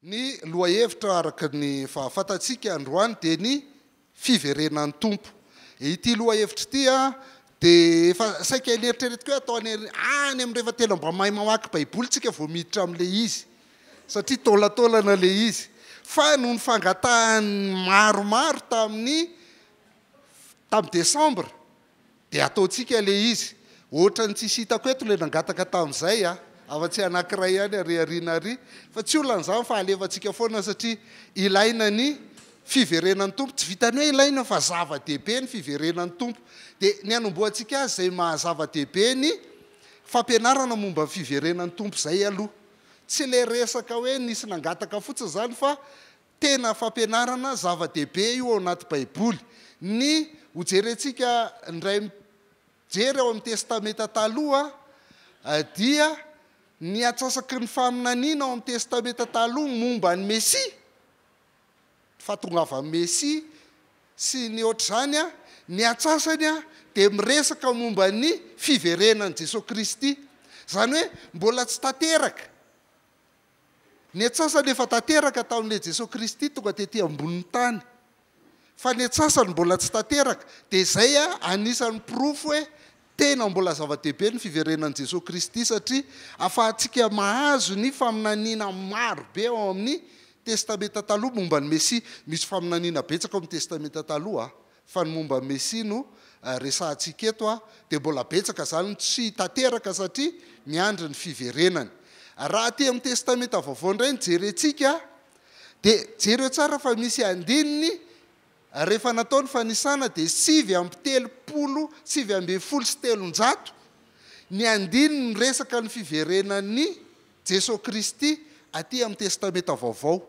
Ny lohahevitra araka ny fahafatatsika androany dia ny fiverenan'ny tompo. Ity lohahevitra ity dia efa saika eritreretiko hoe atao any amin'ny rehefa telo mba mahay mamaky baiboly tsika vao miditra amin'ilay izy satria taolataolana ilay izy. Fa noho ny fangatahany maromaro tamin'ny desambra dia ataontsika ilay izy. Ohatra ny tsisy hitako eto ilay nangataka tamin'izay afa-tsy anankiray ihany ariariana ary fa tsy olona n'izany fa alefantsika foana satria ilaina ny fiverenan'ny tompo. Tsy vitany hoe ilaina fa zava-dehibe ny fiverenan'ny tompo. Dia ny anomboantsika azy izay mahazava-dehibe ny fampianarana momba ny fiverenan'ny tompo izay aloha. Tsy ilay resaka hoe nisy nangataka fotsiny izany fa tena fampianarana zava-dehibe io ao anaty baiboly. Ny hojerentsika indray mijery ao amin'ny testamenta taloha dia ny atsasaky ny faminaniana ao amin'ny testamenta taloha momba ny Mesia, fahatongavan'ny Mesia sy ny ohatr'izany ny atsasany dia miresaka momba ny fiverenan'i Jesosy Kristy. Izany hoe mbola tsy tanteraka. Ny atsasany efa tanteraka tamin'ilay Jesosy Kristy tonga tetỳ ambonin'ny tany. Fa ny atsasany mbola tsy tanteraka. Dia izay anisan'ny profo hoe tena mbola zava-dehibe ny fiverenan'i Jesosy Kristy satria afahantsika mahazo ny faminaniana marobe ao amin'ny testamenta taloha momba ny Mesia. Misy faminaniana betsaka ao amin'ny testamenta taloha fa ny momba ny Mesia no resahantsika eto dia mbola betsaka izany tsy tanteraka satria miandry ny fiverenany. Raha aty amin'ny testamenta vaovao indray ny jerentsika dia jereo tsara fa misy andininy rehefa natao ny fanisana dia 7:700 ny andininy resaka ny fiverenan'ny Jesosy Kristy aty amin'ny testamenta vaovao.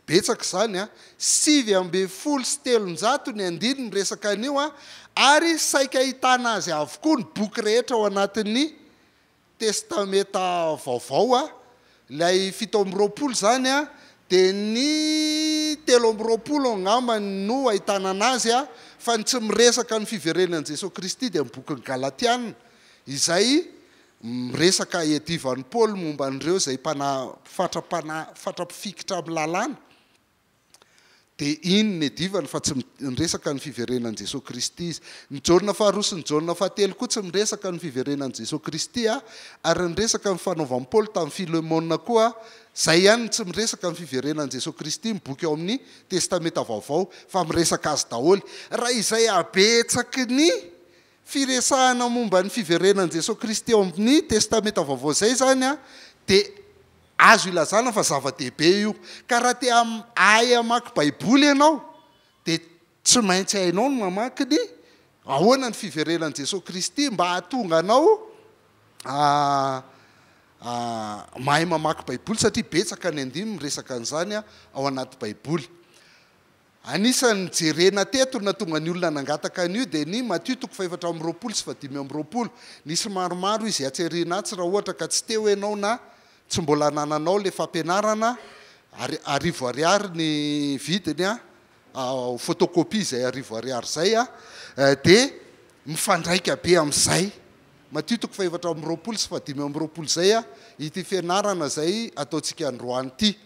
Betsaka izany 7:700 ny andininy resaka an'io ary saika ahitana azy avokoa ny boky rehetra ao anatin'ny testamenta vaovao. Ilay 7:20 izany dia ny 3:20 angambany no ahitana anazy fa ny tsy miresaka ny fiverenan'i Jesosy Kristy dia amin'ny bokin'ny Galatiana izay miresaka iadivan'ny Paoly momba an'ireo izay fatrapifikitra amin'ny lalàna. Dia iny ny adivany fa tsy miresaka ny fiverenan'i Jesosy Kristy izy. Ny Jaona faharoa sy ny Jaona fahatelo koa tsy miresaka ny fiverenan'i Jesosy Kristy ary niresaka ny fanaovan'i Paoly tamin'ny Filemona koa izay ihany tsy miresaka ny fiverenan'i Jesosy Kristy miboky ao amin'ny testamenta vaovao fa miresaka azy daholo. Raha izay abetsaky ny firesahana momba ny fiverenan'i Jesosy Kristy ao amin'ny testamenta vaovao izay izany dia azo ilazana fa zava-dehibe io. Ka raha te ahay hamaky baiboly ianao dia tsy maintsy hainao no mamaky ny ahoana ny fiverenan'i Jesosy Kristy mba hahatonga anao mahay mamaky baiboly satria betsaka ny andiny miresaka an'izany ao anaty baiboly. Anisan'ny jerena teto na tonga ny olona nangataka an'io dia ny Matthieu 4:20 sy 5:20. Nisy maromaro izy hatseriana atsy raha ohatra ka tsy teo ianao na tsy mbola nananao ilay fampianarana. $10 ny vidiny photocopie izay $10 izay dia mifandraika be amin'izay. Matthieu 4:20 sy 5:20 izay ity fianarana izay ataontsika androany ity.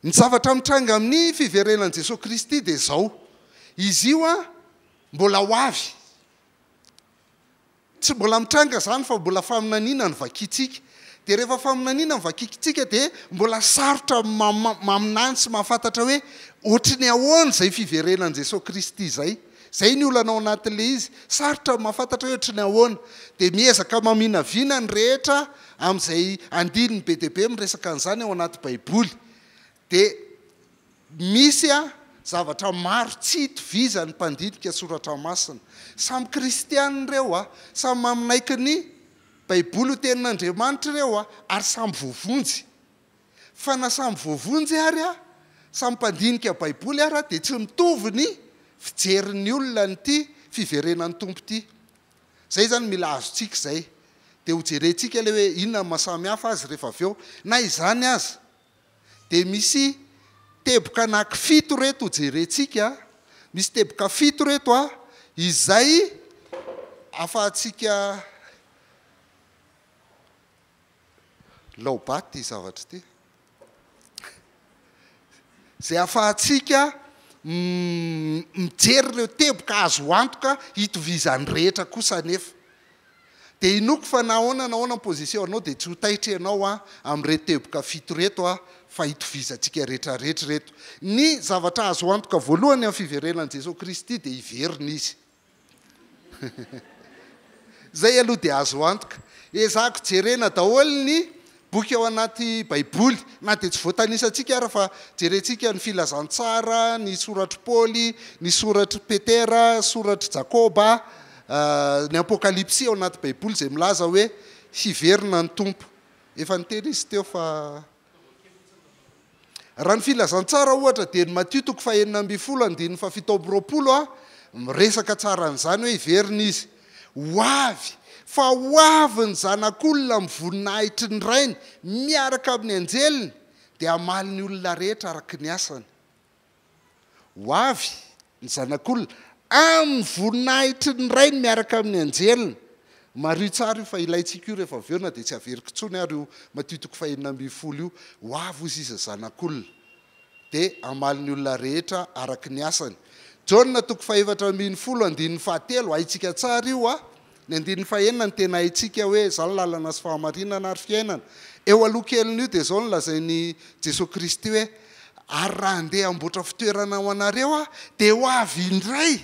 Ny zavatra mitranga amin'ny fiverenan'i Jesosy Kristy dia izao. Izy io mbola ho avy. Tsy mbola mitranga izany fa mbola faminaniana ny vakitsika. Dia rehefa faminaniana ny vakitsika dia mbola sarotra maminany sy mahafantatra hoe ohatry ny ahoana izay fiverenan'i Jesosy Kristy izay. Izay ny olana ao anatin'ilay izy. Sarotra mahafantatra hoe ohatry ny ahoana. Dia miezaka maminaviana ny rehetra amin'izay andininy be dia be miresaka an'izany ao anaty baiboly. Dia misy zavatra maro tsy hitovizany mpandinika soratra masina. Samy kristianina ireo samy maminaiky ny baiboly ho tenin'Andriamanitra ireo ary samy voavonjy. Fa na samy voavonjy ary samy mpandinika baiboly ary dia tsy mitovy ny fijerin'ny olona nyty fiverenan'ny tompo ity. Zay zany mila azontsika izay. Dia ho jerentsika ilay hoe inona mahasamy hafa azy rehefa avy eo na izany azy. Dia misy teboka anaky 7 reto ho jerentsika. Misy teboka 7 reto izay afahantsika laobaty ty zavatra ty zay afahantsika mijery reo teboka azo antoka hitovizany rehetra kosa nefa dia inoko fa nahoana position anao dia tsy ho taitra ianao amin'reto teboka fito reto fa hitovizantsika rehetrarehetra reto ny zavatra azo antoka voalohany amin'ny fiverenan'i Jesosy Kristy dia hiverina izy zay aloha dia azo antoka ezahako jerena daholo ny boky ao anaty baiboly na dia tsy voatanisantsika ara fa jerentsika ny filazantsara ny soratry Paoly ny soratry Petera soratry Jakoba ny apokalipsy ao anaty baiboly zay milaza hoe hiverina ny tompo efa niteny izy teo fa raha ny filazantsara ohatra dia ny Matthieu 9:17 miresaka tsara an'izany hoe hiverina izy hoavy fa hoavy ny zanak'olona mivoninahitry ny rainy miaraka amin'ny anjeliny dia hamaly ny olona rehetra araka ny asany hoavy ny zanak'olona amin'ny voninahitry ny rainy miaraka amin'ny anjeliny mario tsara io fa ilaitsika io rehefa avy eo na dia tsy averiko tsony ary io Matthieu 9:20 io hoavy ozy izy zanak'olona dia hamaly ny olona rehetra araka ny asany John 4:17 haitsika tsara io ny 9:9 ny tena haitsika hoe zany lalana sy fahamarinana ary fiainana eo aloha keliny io dia zao nolazainy Jesosy Kristy hoe ary raha andeha amboatra fitoerana ho anareo dia ho avy indray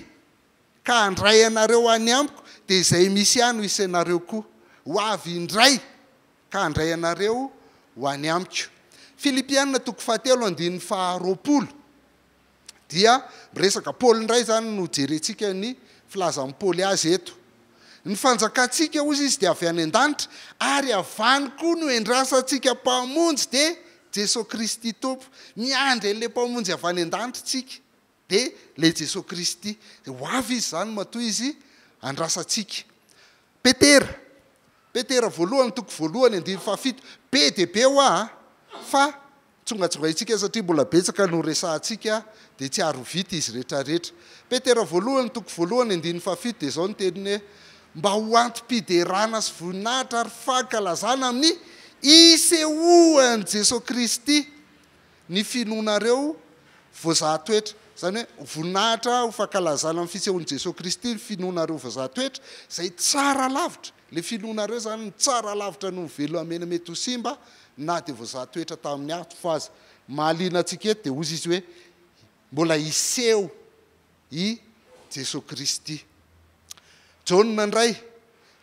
ka handray anareo any amiko dia izay misy ihany ho isanareo koa ho avy indray ka handray anareo ho any amiko Filipianina 4:20 dia miresaka Paoly indray zany no jerentsika ny filazan'ny Paoly azy eto ny fanjakantsika ozy izy dia avy any an-danitra ary avany koa no endrasantsika mpamonjy dia Jesosy Kristy tompo miandry an'ilay mpamonjy avy any an-danitra tsika dia ilay Jesosy Kristy ho avy izy zany matoa izy andrasantsika Petera voalohany 1:7 be dia be fa tsongatsonga itsika satria mbola betsaka no resahantsika dia tsy aro vita izy rehetrarehetra Petera voalohany 1:7 dia zao ny teniny hoe mba ho antom-piderana sy voninahitra ary fankalazana amin'ny isehoan'i Jesosy Kristy ny finoanareo voazahatoetra zany hoe voninahitra ho fankalazana amin'ny fisehoan'i Jesosy Kristy ny finoanareo voazahatoetra zay tsara lavitra le finoanareo zany ny tsara lavitra no velo amena mety ho simba na dia voazahatoetra tamin'ny ato fa azy mahaliana antsika eto dia ozy izy hoe mbola iseho i Jesosy Kristy Jaona ndray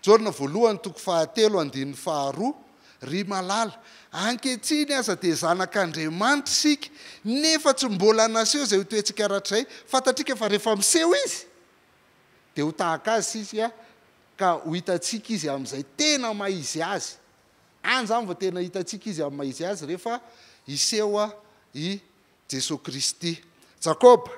Jaona voalohany 1:2 ry malala ankehitriny aza dia zanak'Andriamanitra sika nefa tsy mbola naseho zay ho toetsika ratray fantatrika fa rehefa miseho izy dia ho tahaka azy sisy ka ho hitantsika izy amin'izay tena maizy azy any zany vao tena hitantsika izy amin'ny maizy azy rehefa iseho i Jesosy Kristy Jakoba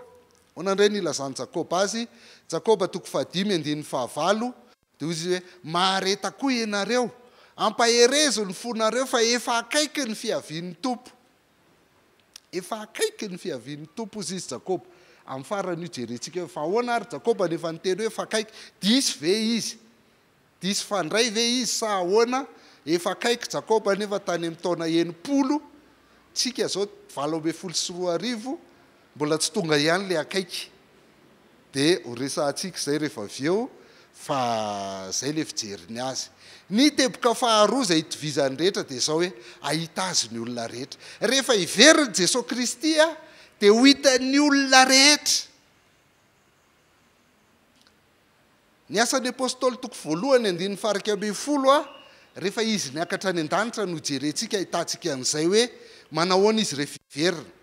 onandray ny ilazany Jakoba azy Jakoba 5:15 dia ozy hoe mahareta koa ianareo ampaherezo ny fonareo fa efa akaiky ny fiavian'ny tompo efa akaiky ny fiavian'ny tompo ozy izy Jakoba amin'ny farany io jerentsika hoe fa ahoana ary Jakoba nefa niteny hoe efa akaiky diso ve izy diso fandray ve izy sa ahoana efa akaiky Jakoba nefa tany amin'ny taona 90 tsika zao 2014 mbola tsy tonga ihany le akaiky dia ho resahantsika zay rehefa avy eo fa zay le fijeriny azy ny teboka faharoa zay hitovizany rehetra dia zao hoe ahita azy ny olona rehetra rehefa hiveriny Jesosy Kristy dia ho hitan'ny olona rehetra ny asan'ny apôstôly 1:9 rehefa izy niakatra any an-danitra no jerentsika ahitantsika an'izay hoe manahoana izy rehefa hiverina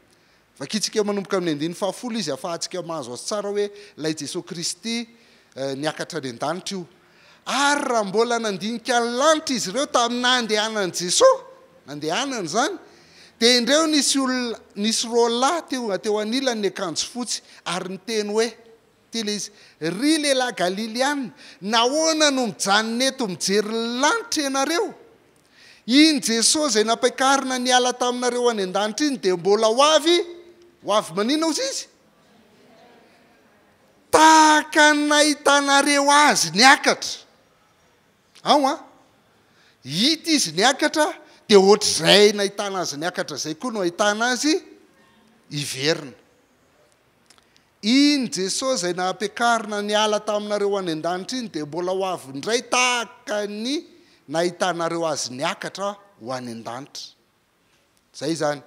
vakitsika manomboka amin'ny 9:10 izy afahantsika mahazo azy tsara hoe lay Jesosy Kristy niakatra any an-danitra io ary raha mbola nandinika ny lanitra izy ireo tamin'ny nandehanany Jesosy nandehanany zany dia indreo nisy roalahy teo anilany ny akanjo fotsy ary niteny hoe tyle izy ry lehilahy Galiliana nahoana no mijanona eto mijery ny lanitra ianareo iny Jesosy zay nampakarina niala taminareo any an-danitra iny dia mbola ho avy manina ozy izy tahaka nahitanareo azy niakatra ao hita izy niakatra dia ohatr'izay nahitana azy niakatra izay koa no ahitana azy iverina. Iny Jesosy izay nahampiakarina niala taminareo any an-danitra iny dia mbola ho avy indray tahaka ny nahitanareo azy niakatra ho any an-danitra. Zay zany.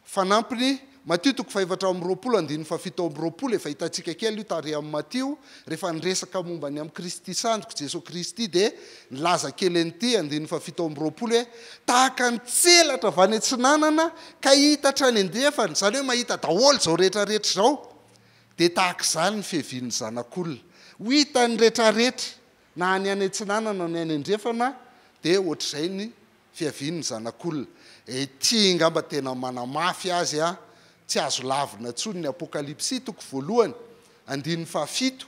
Fanampiny Matio 5:7-7 efa hitantsika kely io tary amin'ny Matio rehefa niresaka momba ny amin'ny Kristy Sandriko Jesosy Kristy dia nilaza kely an'ity 7:7 hoe tahaka ny tselatra avy any antsinanana ka hitatra any andefana, zany hoe mahita daholo zao rehetrarehetra zao, dia tahaka izany ny fihevian'ny zanak'olona. Ho hitany rehetrarehetra na any any antsinanana ny any andrefana dia ohatr'izay ny fihavian'ny zanak'olona. Ety ngamba tena manamafy azy tsy azo lavina ntsony ny Apokalipsy 1:7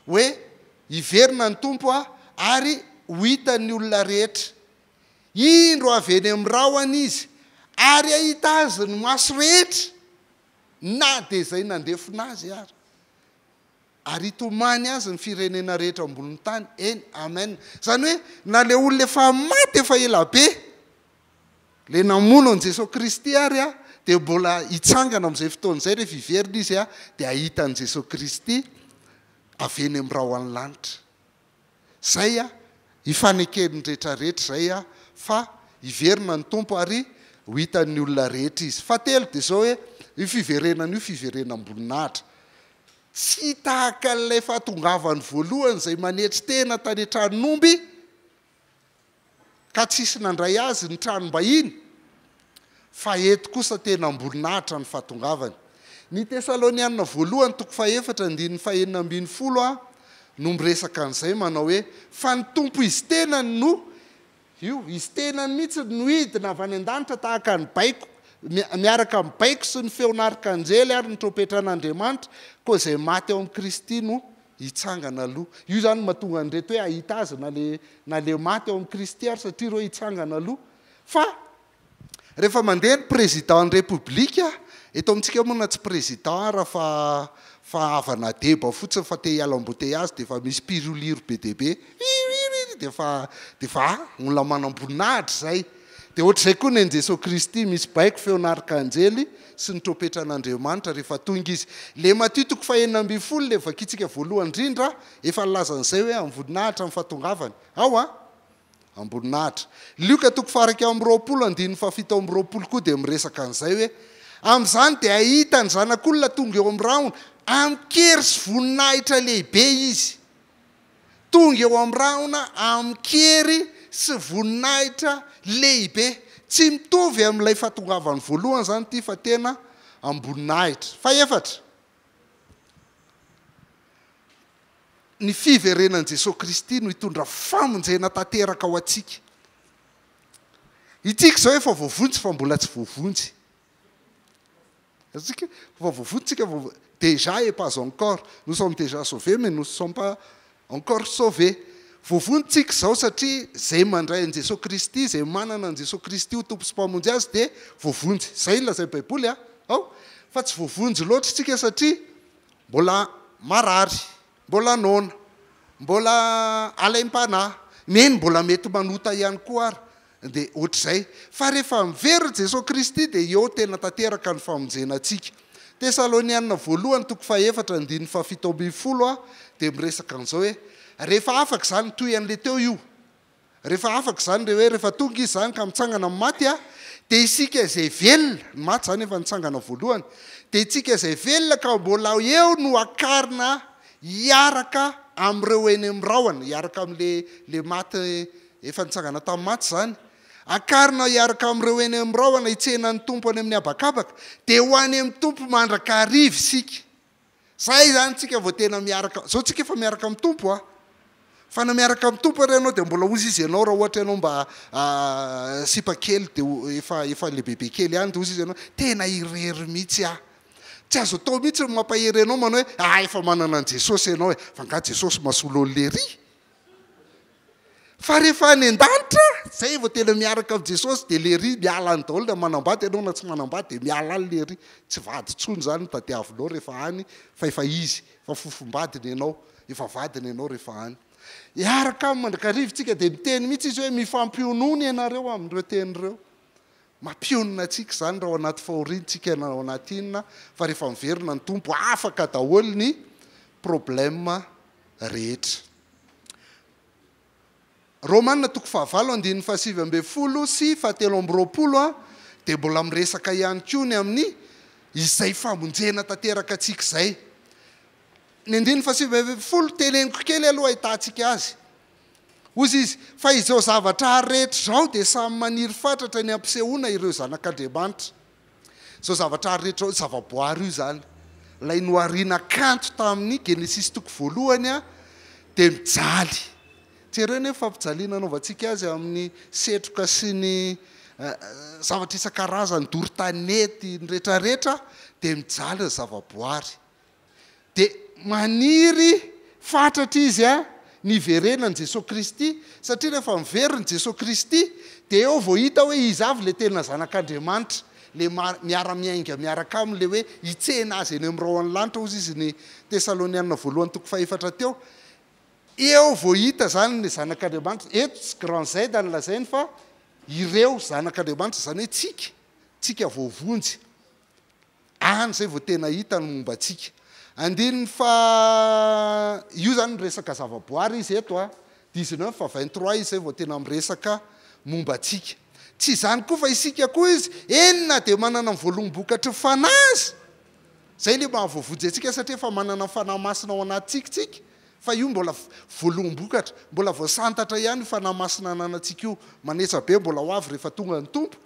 hoe iverina ny tompo ary ho hitan'ny olona rehetra. Indro avy eny amin'ny rahony izy ary ahita azy ny maso rehetra na dia izay nandefina azy ary hitomany azy ny firenena rehetra amboniny tany. Eny, amen. Zany hoe na le olona efa maty efa ela be le namono an Jesosy Kristy ary dia mbola hitsangana amin'izay fotoan'izay rehefa iverina izy dia ahitan' Jesosy Kristy avy eny amin'ny rahony lanitra. Zay hifanekeny rehetrarehetra zay fa iverina ny tompo ary ho hitan'ny olona rehetra izy. Fahatelo dia zao hoe io fiverenana io fiverena amboninahitra. Tsy tahaka n'ilay fahatongavany voalohany izay manetry tena tany an-tranon'omby ka tsisy nandray azy ny tranom-bahiny, fa eto kosa tena amboninahitra ny fahatongavany. Ny Tesalonianina voalohany 4:9-10 no miresaka an'izay manao hoe fa ny tompo izy tena no io izy tena mihitsy no hidina avy any an-danitra tahaka ny baiko, miaraka amin'ny baiko sy ny feon'arkanjely ary ny trompetran'Andriamanitra, koa izay maty ao amin'ny Kristy no hitsangana aloha. Io zany mahatonga an'ireto hoe ahita azy na le maty ao amin'ny Kristy ary satria ireo hitsangana aloha. Fa rehefa mandeha ny président république eto amintsika moa na tsy président raha fa havana deba fotsiny fa te hiala embouteillage dia efa misy piroliro be dia be dia fa olona manamboninahitra zay. Dia ohatr'izay koa ny Jesosy Kristy misy baiko feon'arkanjely sy ny trompetran'Andriamanitra rehefa tonga izy. Le Matio 5:9 le vakitsika voalohany indrindra efa nilazan'izay hoe amboninahitra amin'ny fahatongavany. Amboninahitra. Luka 20:7 koa dia miresaka an'izay hoe amin'izany dia ahita ny zanak'olona tonga eo amin'ny rahony amikery sy voninahitra lehibe izy. Tonga eo amin'ny rahona amikery sy voninahitra lehibe. Tsy mitovy amin'ilay fahatongavany voalohany zany ity fa tena amboninahitra. Faefatra, ny fiverenan'i Jesosy Kristy no hitondra famonjena tanteraka ao atsika. Itsika zao efa voavonjy fa mbola tsy voavonjy. Fa voavonjitsika déjà et pas encore. Nous sommes déjà sauvés mais nous ne sommes pas encore sauvés. Voavonjitsika zao satria zay mandray an Jesosy Kristy, zay manana an Jesosy Kristy ho tompo sy mpamonjy azy dia voavonjy. Zay ilazay Baiboly fa tsy voavonjy loatra tsika satria mbola marary, mbola nona, mbola alaim-panahy, meny mbola mety manota ihany koa ary. Dia ohatr'izay. Fa rehefa miverina Jesosy Kristy dia eo tena tanteraka ny famonjenantsika. Tesalonianina voalohany 4:9-7 dia miresaka an'izao hoe rehefa afaka zany toy an'le teo io. Rehefa afaka zany le hoe rehefa tonga izy zany ka mitsangana amin'ny maty dia isika izay velona, ny maty zany efa nitsangana voalohany, dia isika izay velona ka mbola eo no akarina hiaraka amin'ireo eny amin'ny rahona, hiaraka amin'le maty efa nitsangana tamin'ny maty zany. Akarina hiaraka amin'ireo eny amin'ny rahona hitsenan'ny tompo any amin'ny habakabaka, dia ho any amin'ny tompo mandrakariva isika. Zay zany tsika vao tena miaraka. Zao tsika efa miaraka amin'ny tompo fa na miaraka amin'ny tompo ary ianao dia mbola ozy izy ianao raha ohatra ianao mba sipa kely dia efa le bebe kely ihany dia ozy izy ianao tena irery mihitsy tsy azo atao mihitsy ny mampahery ianao manao hoe efa manana an Jesosy ianao fa nga Jesosy mahasolo olo lery. Fa rehefa any an-danitra zay vao tena miaraka amin'ny Jesosy dia lery miala any daholo na manambady ianao na tsy manambady dia miala any lery. Tsy vady tsony zany ny tadiavinao rehefa any fa efa izy fa fofombadiny ianao, efa vadiny ianao rehefa any. Hiaraka amin'ny mandrakariva tsika dia miteny mihitsy izy hoe mifampionono ianareo amin'ireo teny ireo. mampionina atsika zany raha ao anaty fahorintsika ao anatinina fa rehefa miverina ny tompo afaka daholo ny problème rehetra. Romanina toko 7:7 sy 7:20 dia mbola miresaka ihany koa ny amin'ny izay famonjena tanteraka atsika izay. Ny 7:20 teneniko kely aloha ahitantsika azy. Ozy izy fa izao zavatra rehetra zao dia samy maniry fatratra ny ampisehoana ireo zanak'Andriamanitra. Izao zavatra rehetra zao zavaboary io zany. Ilay noariana kanto tamin'ny Genesis toko 1 dia mijaly. Tsereo nefa fampijaliana anaovantsika azy amin'ny setroka sy ny zavatra isan-karazany doro-tanety ny rehetrarehetra dia mijaly ny zavaboary. Dia maniry fatratra izy ny verenan'i Jesosy Kristy satria rehefa miveriny Jesosy Kristy dia eo vao hita hoe izy avy le tena zanak'Andriamanitra, le miara-miainga miaraka aminy le hoe hitsehina azy eny amin'ny rahoan'ny lanitra ozy izy ny Tesalonianina 1:4 teo. Eo vao hita zany ny zanak'Andriamanitra. Eto tsy grand Z nolazainy fa ireo zanak'Andriamanitra zany hoe tsika voavonjy. Any zay vao tena hita ny momba atsika. Andininy fa io zany miresaka zavaboary izy eto 19:23 izy zay vao tena miresaka momba atsika. Tsy zany koa fa isika koa izy enina dia manana voalombokatra fanazy. Zay le mahavoavonjy atsika satria fa manana fanahy masina ao anatsika. Fa io mbola voalombokatra, mbola voasantatra ihany fanahy masina ananantsika io manetsa be mbola ho avy rehefa tonga ny tompo.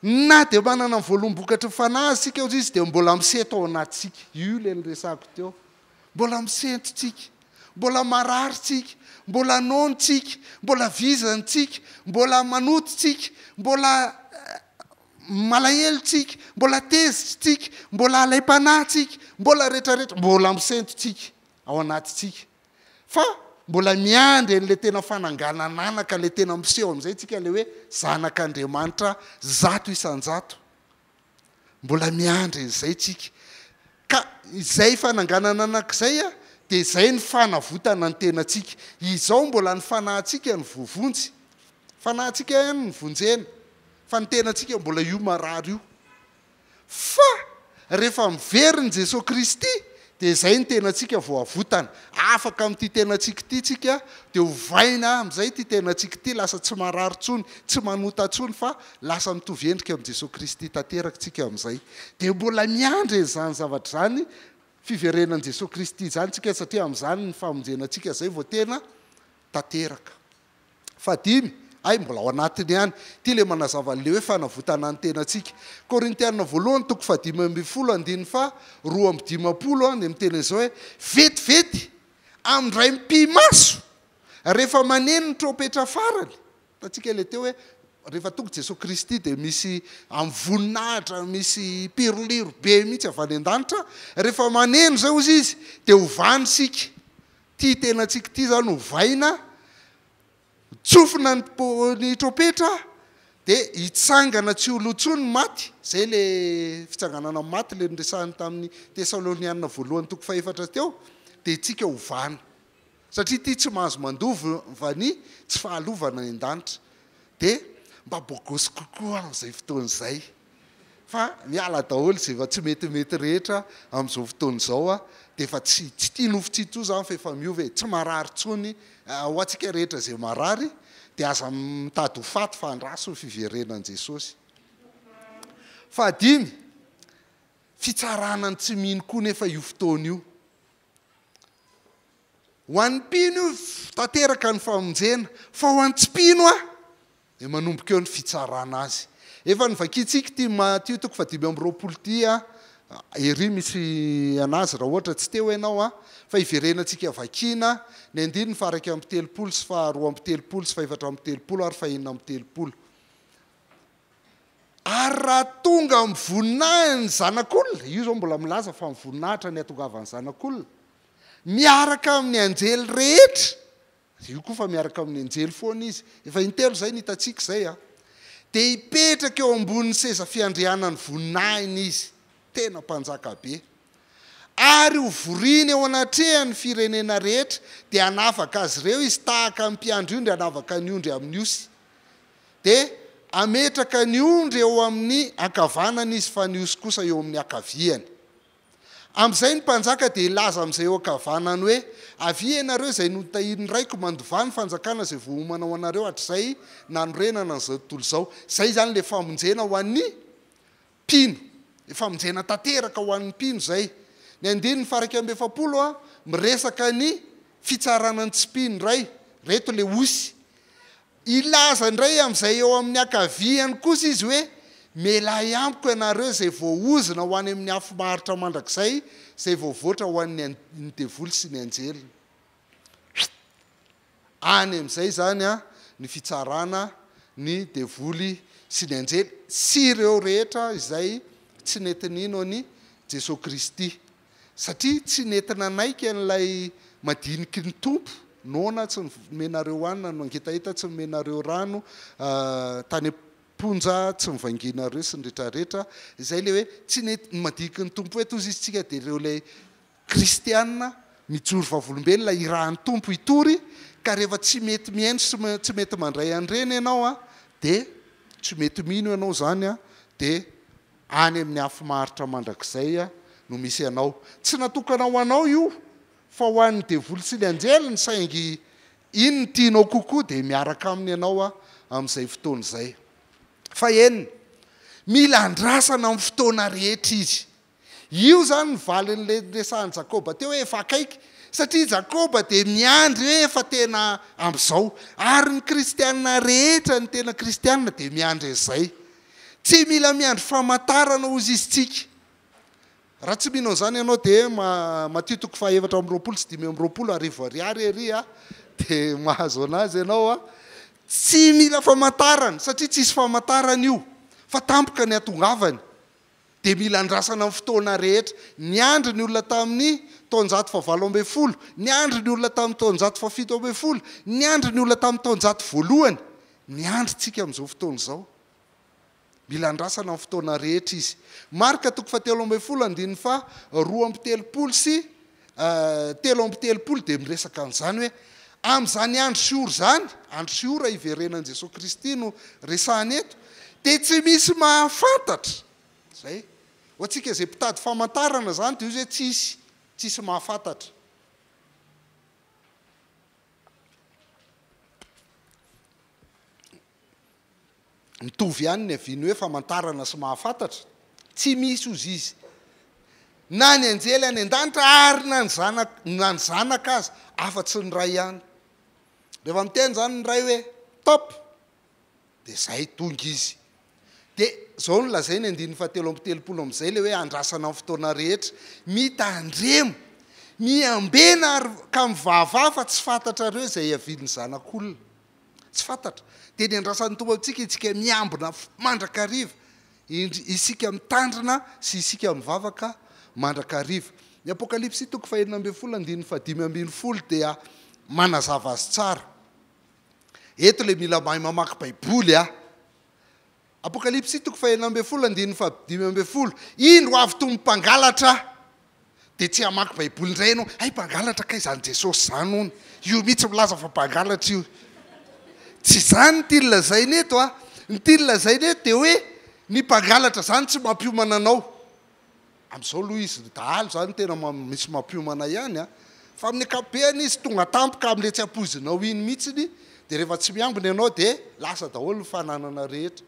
Na dia manana voalombokatra fanahy sika izy dia mbola miseto ao anatsika. Io le niresako teo. Mbola misentotsika, mbola mararitsika, mbola nonontsika, mbola vizantsika, mbola manototsika, mbola malahelontsika, mbola tezitsika, mbola alaim-panahtsika, mbola rehetrarehetra, mbola misentotsika ao anatitsika. Fa mbola miandry n'le tena fananganananaka le tena miseho amin'izay tsika le hoe zanak'Andriamanitra 100 isan-jato. Mbola miandry izay tsika. Ka izay fananganananak'izay dia izay ny fanavotana ny tenatsika. Izao mbola ny fanahintsika ny vovonjy. Fanahintsika ihany ny vonjena. Fa ny tenatsika mbola io marary io. Fa rehefa miveriny Jesosy Kristy dia izay ny tenatsika vao avotana. Afaka amin'ity tenatsika ity tsika dia hovaina amin'izay ity tenatsika ity lasa tsy marary tsony, tsy manota tsony fa lasa mitovy endrika amin'i Jesosy Kristy tanteraka tsika amin'izay. Dia mbola miandry izany zavatra zany fiverenan'i Jesosy Kristy zany tsika satria amin'izany ny famonjenantsika zay vao tena tanteraka. Fadimy mbola ao anatiny ihany. Ty le manazava le hoe fanavotana ny tenatsika. Korintianina 1:5-2:20 dia miteny izao hoe vetivety amin'ray mpimaso rehefa maneno ny trompetra farany. Tatsika le teo hoe rehefa tonga Jesosy Kristy dia misy amin'ny voninahitra, misy piroliro be mihitsy avy any an-danitra. Rehefa maneno zay ozy izy dia hovany sika. Ty tenatsika ty zany hovaina. Tsofina ny trompetra dia hitsangana tsy olotsony maty. Zay le fitsanganana maty le niresahany tamin'ny Tesalonianina 1:4 teo. Dia itsika hovana. Satria ty tsy mahazo mandova ny tsy fahalovana ny an-danitra. Dia mba bogosy kokoa amin'izay fotoan'izay. Fa miala daholo izay efa tsy metimety rehetra amin'izao fotoan'izao dia efa tsy tianofotsito zany fa efa miova tsy marary tsony ho antsika rehetra izay marary dia aza mitady ho faty fa andraso ny fiverenan'i Jesosy. Fadimy, fitsarana ny tsy mino koa nefa io fotoana io. Ho an'ny mpino io tanteraka ny famonjena, fa ho an'ny tsy mpino dia manomboka eo ny fitsarana azy. Efa nyvakitsika ty Matthieu 5:20 ery misy anazy raha ohatra tsy teo ianao fa iverenantsika vakiana ny 9:30 sy 2:30 sy 4:30 ary 5:30. Ary raha tonga mivoninahiny zanak'olona, io zao mbola milaza fa mivoninahitra ny atongavan'ny zanak'olona, miaraka amin'ny anjely rehetra, io koa fa miaraka amin'ny anjely foana izy, efa intelo zay ny hitantsika zay dia hipetraka eo ambonin'ny seza fiandrianany voninahiny izy, tena mpanjaka be. Ary ho voriny eo anatrehany firenena rehetra dia hanavaka azy ireo izy tahaka ny mpiandry ondry hanavaka ny ondry amin'ny osy. Dia ametraka ny ondry eo amin'ny ankavanana izy fa ny osy kosa eo amin'ny akaviany am'izay ny mpanjaka dia ilaza amin'izay eo ankavanany hoe avy ianareo izay notahiriny raiko mandovany fanjakana izay vohomana ho anareo hatr'izay nanorenana n'izao tontolo izao zay zany le famonjena ho an'ny mpino le famonjena tanteraka ho an'ny mpino zay ny andiny ny faraky amby efapolo a miresaka ny fitsaranany tsy mpino ray reto le osy ilaza ndray amin'izay eo amin'ny akaviany kosa izy hoe mela ampiko ianareo zay voaozina ho any amin'ny afimaritra mandrakizay zay voavoatra ho an'ny devoly sy ny anjely any amin'izay zany a ny fitsarana ny devoly sy ny anjely sy ireo rehetra izay tsy netinino any Jesosy Kristy satria tsy netina naika n'ilay madiniky ny tompo nona tsy menareo anina no angitahita tsy menareo rano tany ponja tsy mivanginareo sy nyrehetrarehetra izay le hoe tsy nety madiniky ny tompo hoe tozy izy tsika dia ireo lay kristianina mijoro vavolombelona irahan'ny tompo itory ka rehefa tsy mety miaino tsy mety mandray andreny ianao a dia tsy mety mino ianao zany a dia any amin'ny afimaritra mandrakizay a no misy ianao tsy natokana ho anao io fa ho an'ny devoly sy ny anjely ny saingy iny ny tianao kokoa dia miaraka aminy ianao a amin'izay fotoana izay fa enina mila andrasana amin'ny fotoana rehetra izy io zany ny valin'le resahany Jakoba teo hoe efa akaiky satria Jakoba dia miandry hoe efa tena amin'izao ary ny kristianina rehetra ny tena kristianina dia miandry izay tsy mila miandry famantarana ozy izy tsika raha tsy minao zany ianao dia matitoko fahaevatra am'roapolo sy dimy am'roapolo arivo ariary ery a dia mahazo anazy ianao a tsy mila famantarana satria tsisy famantarana io fa tampoka ny atongavany dia mila andrasana amin'ny fotoana rehetra ny andry ny olona tamin'ny taonjato favalo amby folo ny andry ny olona tamin'ny taonjato fafito amby folo ny andry ny olona tamin'ny taonjato voalohany ny andrytsika amin'izao fotoana izao mila andrasana amin'ny fotoana rehetra izy marika toko fa telo amby folo andininy fa roa amby telopolo sy telo amby telopolo dia miresaka an'izany hoe amin'izany andro siory zany andro siora iverenan'i Jesosy Kristy no resahany eto dia tsy misy mahafantatra zay ho antsika izay mpitady famantarana zany dia izy hoe tsisy mahafantatra mitovy ihany ny aviny hoe famantarana sy mahafantatra tsy misy ozy izy na ny anjely any an-danitra ary na ny zanaka azy afa-tsy ny ray ihany rehefa miteny zany ny ray hoe top dia zay tonga izy dia zao no lazay ny andiny fahatelo amby telopolo amin'izay le hoe andrasana amin'ny fotoana rehetra mitandremo miambena ary ka mivavah fa tsy fantatrareo izay avin'ny zanak'olona tsy fantatra dia ny andrasan'ny tompo amintsika itsika miambina mandrakariva isika mitandrina sy isika mivavaka mandrakariva ny apokalipsy toko fahenina amby folo andininy fadimy ambin'ny folo dia manazava azy tsara eto le mila mahay mamaky baiboly a apokalipsy toko fahenina amby folo andininy fadimy amby folo indro avy to mpangalatra dia tsy hamaky baiboly indray ianao ay mpangalatra ka izany Jesosy zany ony io mihitsy milaza fa mpangalatra io tsy zany ny tia lazay neto a ny tia lazay neto dia hoe ny mpangalatra zany tsy mampiomana anao amin'izao aloha izy dahalo zany tena misy mampiomana ihany a fa amin'ny akapeany izy tonga tampoka amin'le tsy ampozinao iny mihitsiny dia rehefa tsy miambina ianao dia lasa daholo ny fananana rehetra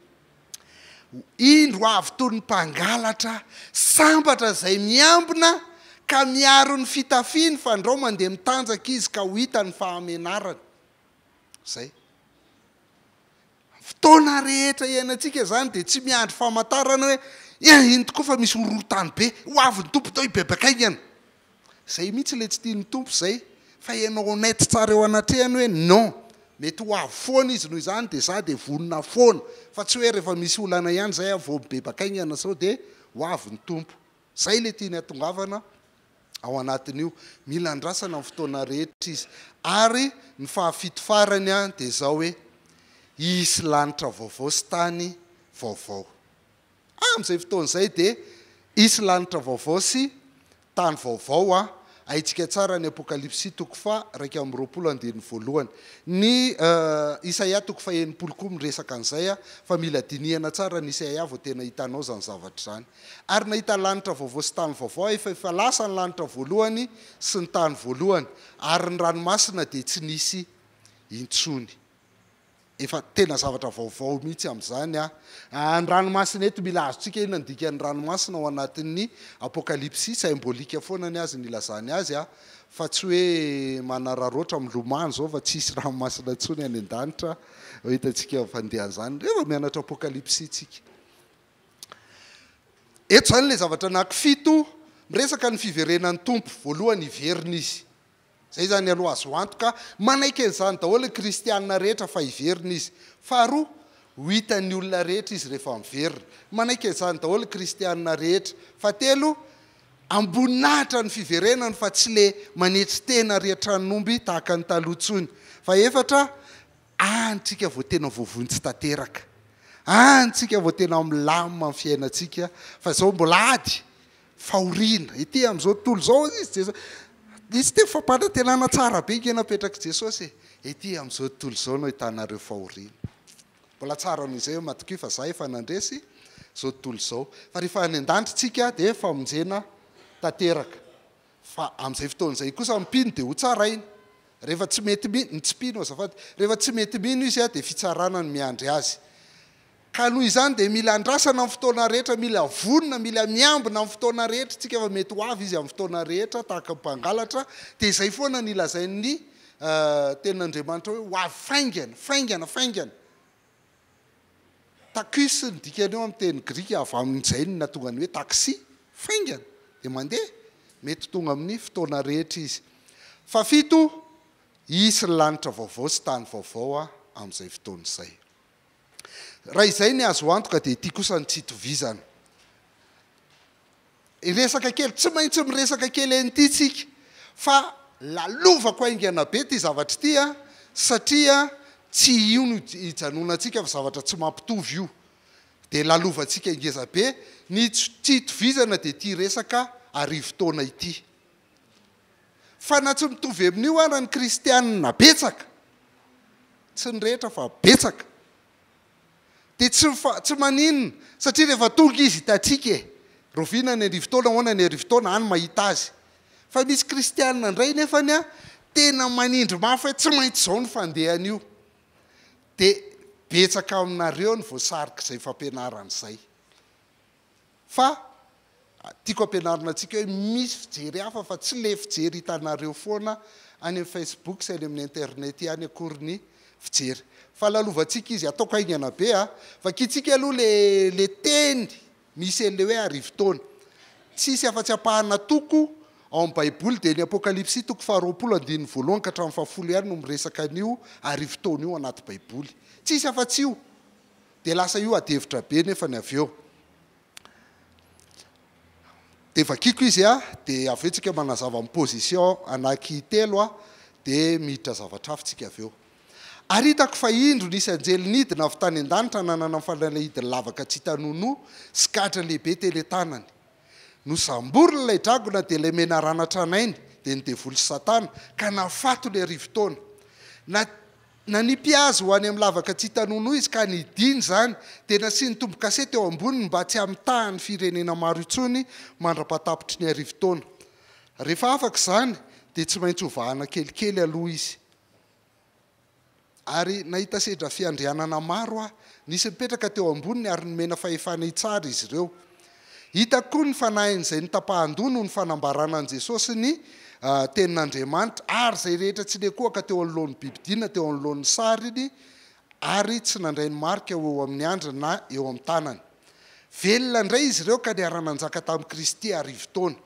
indro avy toy ny mpangalatra sambatra izay miambina ka miaro ny fitafiny fa ndrao mandeha mitanjaka izy ka ho hita ny fahamenarany zay fotoana rehetra iainantsika zany dia tsy miandry famantarana hoe iny tokoa fa misy horotany be ho avy ny tompo tao ibebakaingana zay mihitsy le tsy tiany tompo zay fa ianao naity tsara eo anatrehany hoe non mety ho avy foana izy noho izany dia za dia vonona foana fa tsy hoe rehefa misy olana ihany zay vo mibebakaingana zao dia ho avy ny tompo zay le tiany atongavana ao anatin'io mila andrasana amin'ny fotoana rehetra izy ary ny fahafito farany a dia zao hoe isy lanitra vaovao sy tany vaovao amin'izay fotoana izay dia isy lanitra vaovao sy tany vaovao a aitsika tsara ny apokalipsy toko fa raiky amin'ny roapolo andiny voalohany ny Isaia toko fa enimpolo koa miresaka an'izay fa mila dinihana tsara ny Isaia vao tena hitanao zany zavatra zany ary nahita lanitra vaovao sy tany vaovao efa lasa ny lanitra voalohany sy ny tany voalohany ary ny ranomasina dia tsy nisy intsony efa tena zavatra vaovao mihitsy amin'izany ny ranomasina eto mila azontsika ino andika ny ranomasina ao anatin'ny apokalipsy symbolika foana ny azy nilazany azy fa tsy hoe manararoatra milomano zao fa tsisy ranomasina ntsony any an-danitra hitantsika fandehan'izany rehefa mianatra apokalipsy tsika eto zany le zavatra anankifito miresaka ny fiverenan'ny tompo voalohany iverina izy zay zany aloha azo antoka manaiky an'izany daholo kristianina rehetra fa iverina izy faharoa ho hitan'ny olona rehetra izy rehefa miverina manaiky an'izany daholo kristianina rehetra fatelo amboninahitra ny fiverenany fa tsy le manetry tena rehetra nomby tahaka ny talohantsony fa efatra antsika vao tena voavontsy tanteraka antsika vao tena milamina amin'ny fiainantsika fa zao mbola ady fahoriana ety amin'izao tontolo zao izy te fampanantenana tsara be nke napetraka Jesosy ety amin'izao tontolo zao no hitanareo fahoriana mbola tsara nohizay hoe matoky fa za efa nandresy zao tontolo zao fa rehefa any an-dantritsika dia famonjena tanteraka fa amin'izay fotoan'izay kosa mipino dia ho tsarainy rehefa tsy mety mino tsy pino azafady rehefa tsy mety mino izy dia fitsarana ny miandry azy ka noho izany dia mila andrasana amin'ny fotoana rehetra mila vonona mila miambina amin'ny fotoana rehetra tsika efa mety ho avy izy amin'ny fotoana rehetra tahaka mpangalatra dia izay foana nilazain'ny ten'Andriamanitra hoe ho avy faingana takis ny dikany eo amin'ny teny grika avy amin'izay ny natonga ny hoe taksi faingana dia mandeha mety tonga amin'ny fotoana rehetra izy fa fito isy ny lanitra vaovao sy tany vaovao amin'izay fotoan'izay raha izay ny azo antoka dia ity kosa ny tsy itovizana resaka kely tsy maintsy miresaka kely an'ity tsika fa lalovako aingana be ty zavatra ity satria tsy io no hijanonantsika fa zavatra tsy mampitovy io dia lalovantsika ingeza be ny tsy itovizana dia ity resaka arivo-taona ity fa na tsy mitovy amin'io raha ny kristianina betsaka tsy ny rehetra fa betsaka dia tsy maninona satria rehefa tonga izy hitantsika roviana ny arivo-taona hoana ny arivo-taona any mahita azy fa misy kristianina indray nefany tena manindry mafy hoe tsy maintsy zao ny fandehan'io dia betsaka aminareo ny voasarika izay fampianaran'izay fa tiako ampianarina antsika hoe misy fijery hafa fa tsy le fijery hitanareo foana any amin'ny Facebook sy any amin'ny internet ihany akory ny fijery fa lalovantsika izy ataoko aingana be fa kitsika aloha le teny misy an'le hoe arivo-taona tsisy afa-tsy apahana toko ao amin'ny baiboly dia ny apokalipsy toko faharoapolo andiny voalohany ka hatramin'ny fahafolo ihany no miresaka an'io arivo-taona io anaty baiboly tsisy afa-tsy io dia lasa io adevitra be nefa ny avy eo dia vakiko izy dia avy eo tsika manazava amin'ny position anaky telo dia miditra zavatra hafintsika avy eo ary hitako fa indro nisy anjely nidina avy tany an-danitra nanana fanalahidiny lavaka tsy hitanono sy gadra lehibe teletanany no samborina ilay dragona dia ilay mena ranatra anainy dia ny devoly satana ka nafato ilay arivo-taona na nipiazy ho any amin'ny lavaka tsy hitanono izy ka nidiny zany dia nasiany tombo-kasety eo amboniny mba tsy amitahan'ny firenena maro intsony mandra-patapitry ny arivo-taona rehefa afaka izany dia tsy maintsy hovahana kelikely aloha izy ary nahita sedra fiandrianana maro nisy mipetraka teo amboniny ary nomena fahefana itsara izy ireo hitako koa ny fanahin'izay ny tapahan-dono ny fanambarana an' Jesosy ny tenin'Andriamanitra ary zay rehetra tsy lekoaka teo anoloan'ny bibidina teo anoloan'ny sariny ary tsy nandray ny marika eo amin'ny andriny na eo amin'ny tanany velona indray izy ireo ka niara-nanjaka tamin'i Kristy arivo-taona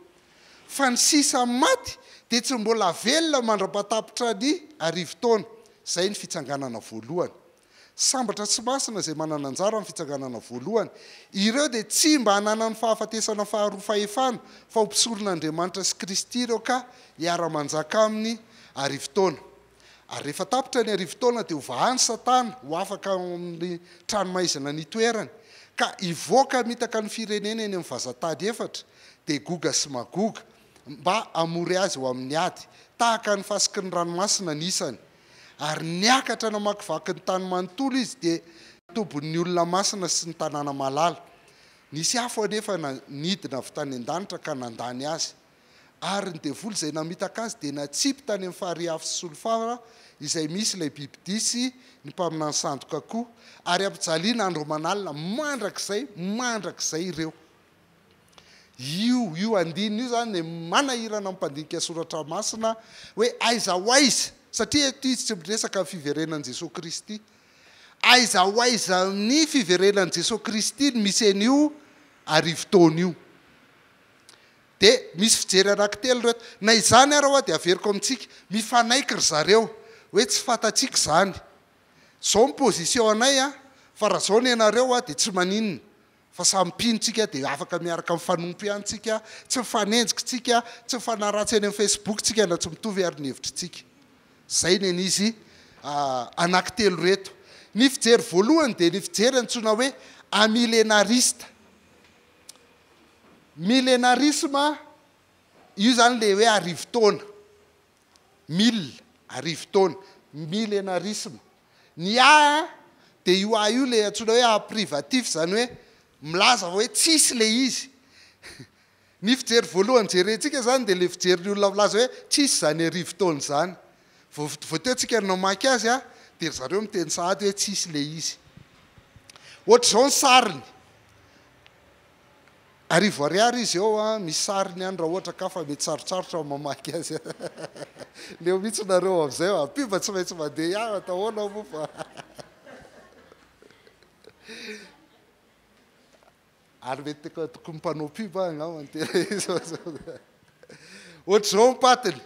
fa ny sisa maty dia tsy mbola velona mandra-patapitra ny arivo-taona zay ny fitsanganana voalohany sambatra tsy masina zay manana anjara amin'ny fitsanganana voalohany ireo dia tsy mba hanana ny fahafatesana faharoa fahefana fa ho mpisoron'Andriamanitra sy Kristy ireo ka hiara-manjaka amin'ny arivo-taona ary rehefa tapitra ny arivo-taona dia hovahany satana ho afaka amin'ny tranomaizana ny toerany ka ivoaka mitaka ny firenena eny amin'ny vazatady efatra dia goga sy magoga mba amory azy ho amin'ny ady tahaka ny fasiky ny ranomasina nisany ary niakatra namakivaky ny tany manontolo izy dia tobon'ny olona masina sy ny tanàna malala nisy afo anefa nidina avy tany an-danitra ka nandany azy ary ny devoly izay namitaka azy dia natsipy tany amin'ny fahary afo sy solofara izay misy ilay bibidisy ny mpaminany sandoka koa ary ampijaliana andro manalina mandrakizay ireo io andinina io zany manahirana mpandinika soratra masina hoe aiza ho aiza satria eto izy tsy miresaka ny fiverenan'i Jesosy Kristy aiza ho aiza ny fiverenan'i Jesosy Kristy ny misy an'io arivo-taona io dia misy fijery anankitelo reto na izany ary hoa dia averiko amintsika mifanaiky ry zareo hoe tsy fantatsika zany zao mipozisio anay fa raha zao ny ianareo dia tsy maninona fa sampinontsika dia afaka miaraka mifanompy ihanytsika tsy mifanenjikintsika tsy mifanaratsy any amin'ny Facebook tsika na tsy mitovy ary ny hevitritsika zay ny an'izy anankitelo reto ny fijery voalohany dia ny fijery antsoina hoe amillenarista millenarisme io zany le hoe arivo-taona arivo-taona millenarisme ny dia io io le antsoina hoe privatif zany hoe milaza hoe tsisy le izy ny fijery voalohany jerentsika zany dia le fijery olona milaza hoe tsisy zany arivo-taona zany voateotsika namaky azy dia zareo miteny sahady hoe tsisy le izy ohatr'izao ny sariny arivo ariary izy eo misy sariny any raha ohatra ka fa mety sarotsarotra mamaky azy leo mihitsy nareo am'izay apiva tsy maintsy mandeha atahoana mo fa ary mety tokony mpanao piba ohatr'izao mipatiny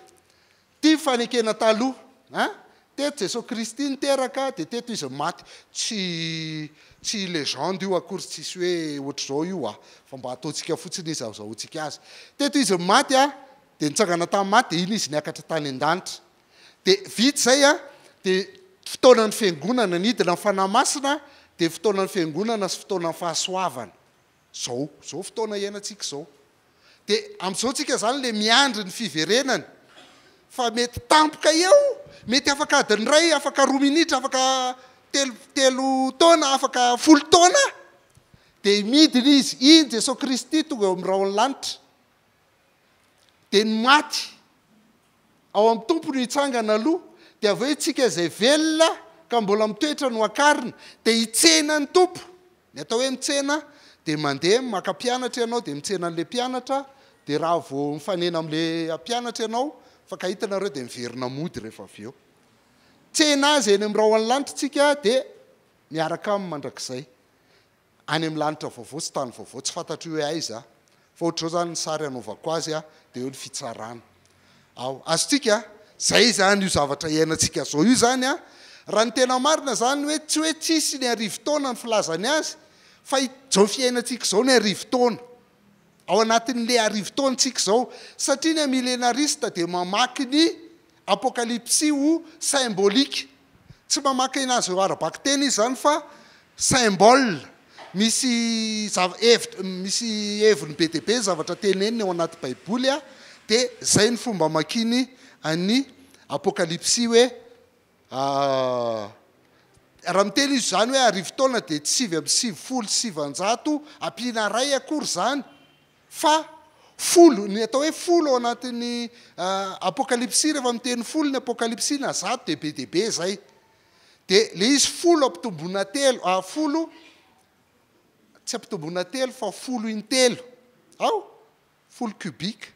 tia fanekena taloha teto Jesosy Kristy niteraka dia teto izy maty tsy légende io akory tsisy hoe ohatr'izao io fa mba ataontsika fotsiny izy azahoantsika azy teto izy maty dia nitsangana tamin'ny maty dia iny izy niakatra tany an-danitra dia vita zay dia fotoanan'ny fiangonana nidina ny fanahy masina dia fotoanan'ny fiangonana sy fotoanan'ny fahasoavana zao fotoana iainantsika zao dia amin'izao tsika zany le miandry ny fiverenany fa mety tampoka eo mety afaka adiny ray afaka 2 minitra afaka telo taona afaka 10 taona dia midina izy iny Jesosy Kristy tonga eo amin'ny rahony lanitra dia ny maty ao amin'ny tompony hitsangana aloha dia avy hoe tsika izay velona ka mbola mitoetra no akarina dia hitsena ny tompo ny atao hoe mitsena dia mandeha maka mpianatra ianao dia mitsena an'ilay mpianatra dia raha vao mifanena amin'ilay mpianatra ianao fa ka hitanareo dia miverina mody rehefa avy eo tsena azy eny amin'ny rahony lanitra tsika dia miaraka amin'ny mandrakizay any amin'ny lanitra vaovao sy tany vaovao tsy fantatry hoe aiza fa ohatr'izao zany ny sary anaovako azy dia eo ny fitsarana azotsika zay zany io zavatra iainantsika zao io zany raha ny tena marina zany hoe tsy hoe tsisy ny arivo-taona ny filazany azy fa zao fiainantsika zao ny arivo-taona ao anatin'le arivo-taonantsika zao satria ny millenarista dia mamaky ny apokalypsy ho symbolika tsy mamaky inazy ho arabaka teny izy zany fa symbole misy heviny be dia be zavatra teneniny ao anaty baiboly dia zay ny fomba makiny any apokalypsy hoe raha miteny izy zany hoe arivo-taona dia 770 ampiana ray akory zany fa folo ny atao hoe folo ao anatin'ny apokalypsy rehefa miteny folo ny apokalypsy na 100 dia be dia be zay dia le izy folo ampitomboina telo folo tsy ampitomboina telo fa folo intelo folo kubika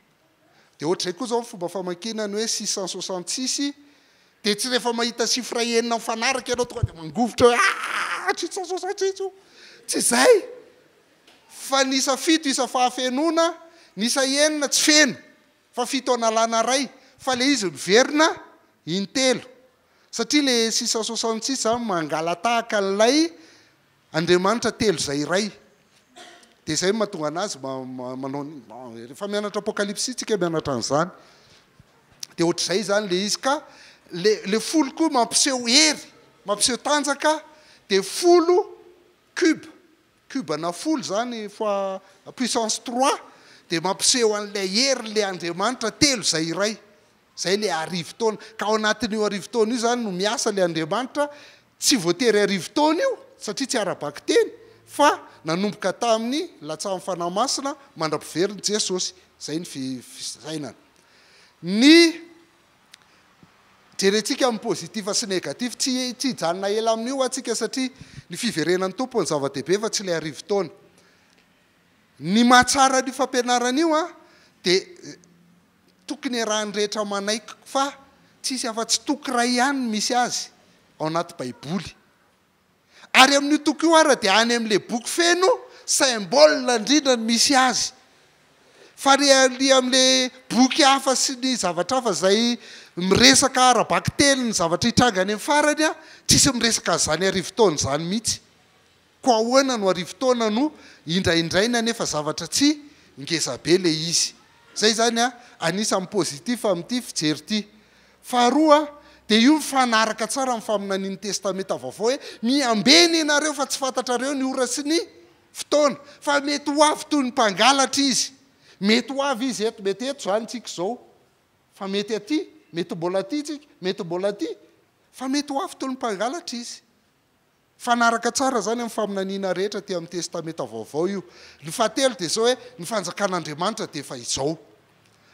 dia ohatr'izay koa zao ny fomba famakinany hoe 666 dia tsy rehefa mahita sifra enina mifanaraka ianao tonga dia mangovotra hoe 666 tsy zay fa nisa 7 isa fahafenona nisa enina tsy feno fa 7 analana ray fa le izy miverina intelo satria le 666 mangala tahaka n'lay Andriamanitra telo zay ray dia zay mahatonga anazy manao rehefa mianatra apokalypsy tsika mianatra an'izany dia ohatr'izay zany le izy ka le folo koa mampiseho hery mampiseho tanjaka dia folo cube na folo zany fois puissance 3 dia mampiseho an'ilay hery le Andriamanitra telo izay iray zay le arivo-taona ka ao anatin'io arivo-taona io zany no miasa le Andriamanitra tsy voatery arivo-taona io satria tsy ara-baky teny fa nanomboka tamin'ny latsamin'ny fanahy masina mandrapiveriny Jesosy zay ny fisainana ny jerentsika amin'ny pozitiva sy negativa tsy hijanona ela amin'io atsika satria ny fiverenan'ny tompo ny zava-dehibe fa tsy le arivo-taona ny mahatsara ny fampianaran'io dia tokony rahany rehetra manaiky fa tsisy afa-tsy toky ray ihany misy azy ao anaty baiboly ary amin'io toky io ara dia any amin'le boky feno symbole indrindra ny misy azy fa ry amin'le boky hafa sy ny zavatra hafa zay miresaka ara-baky telo ny zavatra hitrangany amin'ny farany tsisy miresaka zany arivo-taona zany mihitsy ko ahoana no arivo-taona no indraindraina nefa zavatra tsy ngezabe le izy zay zany anisan'ny pozitif amin'ity fijery ity faharoa dia io mifanaraka tsara amin'ny faminanian'ny testamenta vaovao hoe miambeny ianareo fa tsy fantatrareo ny ora sy ny fotoana fa mety ho avy toy ny mpangalatra izy mety ho avy izy eto mety eto zany tsika zao fa mety aty mety mbola aty tsika mety mbola aty fa mety ho avy toy ny mpangalatra izy fanaraka tsara zany amin'ny faminaniana rehetra ty amin'ny testamenta vaovao io ny fahatelo dia zao hoe ny fanjakan'Andriamanitra dia efa izao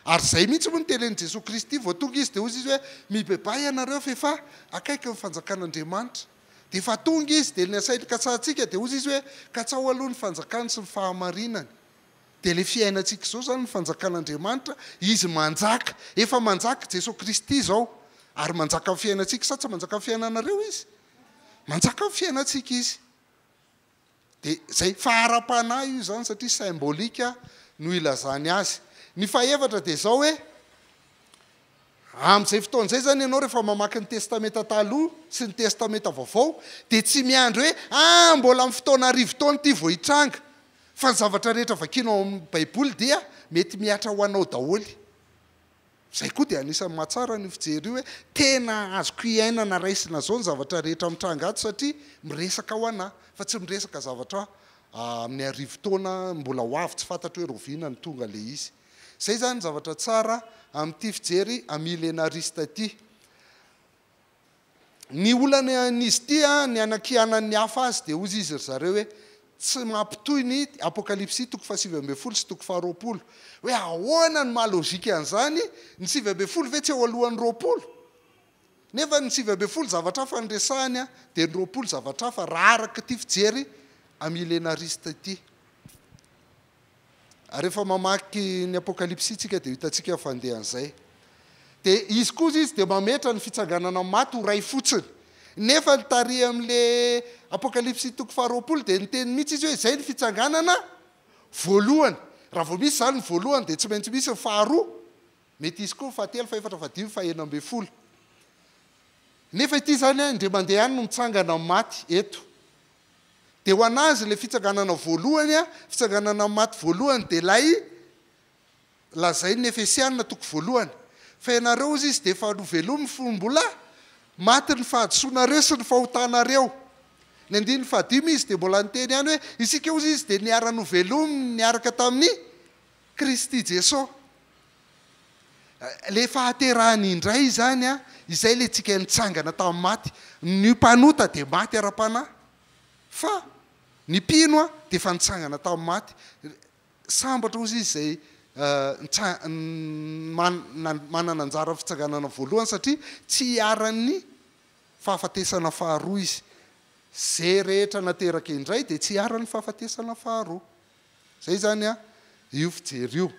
ary zay mihitsy moa ny telen'i Jesosy Kristy vao tonga izy dia ozy izy hoe mibebay ianareo fa efa akaiky ny fanjakan'Andriamanitra dia efa tonga izy dia ny asainy katsahantsika dia ozy izy hoe katsao aloha ny fanjakany sy ny fahamarinany dia le fiainantsika zao zany ny fanjakan'Andriamanitra izy manjaka efa manjaka Jesosy Kristy zao ary manjaka amin'ny fiainantsika sa tsy manjaka amin'ny fiainanareo izy manjaka amin'ny fiainantsika izy dia zay fahara-panahy io zany satria symbolika no ilazany azy ny fahaefatra dia zao hoe amin'izay fotoan'izay zany ianao rehefa mamaky ny testamenta taloha sy ny testamenta vaovao dia tsy miandry hoe mbola amin'ny fotoana arivo-taona ity vao hitranga fa ny zavatra rehetra vakianao amin'ny baiboly dia mety miatra ho anao daholy zay koa dia anisan'ny mahatsara ny fijery io hoe tena azoko iainana raisina zao ny zavatra rehetra mitranga ato satria miresaka ho anahy fa tsy miresaka zavatra amin'ny arivo-taona mbola ho avy tsy fantatra hoe roviana ny tonga le izy zay zany zavatra tsara amin'ity fijery amilenarista ty ny olana n'izy ty ny anakianan'ny hafa azy dia ozy izy ry zareo hoe tsy mampitoy ny apokalipsy toko 7:20 sy toko 20 hoe ahoana ny mahalozika an'izany ny 7:20 ve tsy eo alohan'ny 20 nefa ny 7:20 zavatra hafa nyresahany dia ny 20 zavatra hafa raha araka ty fijery amilenarista ty rehefa mamaky ny apokalipsy tsika dia hitantsika fandehan'izay dia izy koa izy dia mametra ny fitsanganana maty ho ray fotsiny nefa ny tary amin'le apokalipsy toko 20 dia nyteny mihitsy izy hoe zay ny fitsanganana voalohany raha vao misy zany ny voalohany dia tsy maintsy misy ny faharoa mety izy koa fahatelo faefatra fadimy fahenambefolo nefa ity zany indre mandeha any no mitsangana maty eto dia ho anazy le fitsanganana voalohany fitsanganana maty voalohany dia lay lazay ny Efesiana toko voalohany fa ianareo izy izy dia efa novelomy fombola maty ny fahadisoanareo sy ny fahotanareo ny andiny fahadimy izy dia mbola nyteny ihany hoe isika ozy izy dia niara-novelomy niaraka tamin'ny Kristy Jesosy le fahaterahany indray zany izay le tsika nitsangana tamin'ny maty ny mpanota dia maty ara-panahy fa ny mpino dia efa nitsangana tamin'ny maty sambatra ozy izy zay manana anjara fitsanganana voalohany satria tsy hiaran'ny fahafatesana faharoa izy zay rehetra nateraka indray dia tsy hiaran'ny fahafatesana faharoa zay zany io fijery io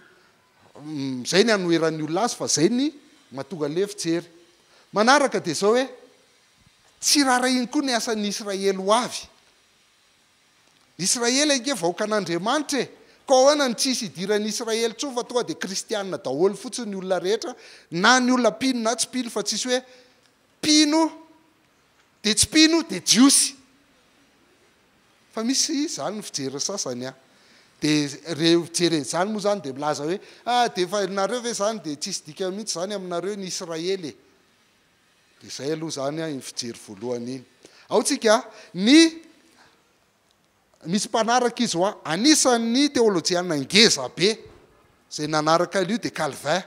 zay ny anoeran'ny olona azy fa zay ny mahatonga le fijery manaraka dia zao hoe tsy rara iny koa ny asan'ny Israely ho avy Israely ange vahoaka an'Andriamanitra ka ahoana ny tsisy idiran'ny Israely tsoa fa tonga dia kristianina daholo fotsiny ny olona rehetra na ny olona mpino na tsy mpino fa tsisy hoe mpino dia tsy mpino dia jiosy fa misy zany ny fijery sasany dia reo fijery zany moa zany dia milaza hoe dia efa nareo ve zany dia tsisy dika mihitsy zany aminareo ny Israely dia zay aloha zany ny fijery voalohany iny ao tsika ny misy mpanaraka izy anisan'ny teolojiana ngeza be zay nanaraka io dia Calvin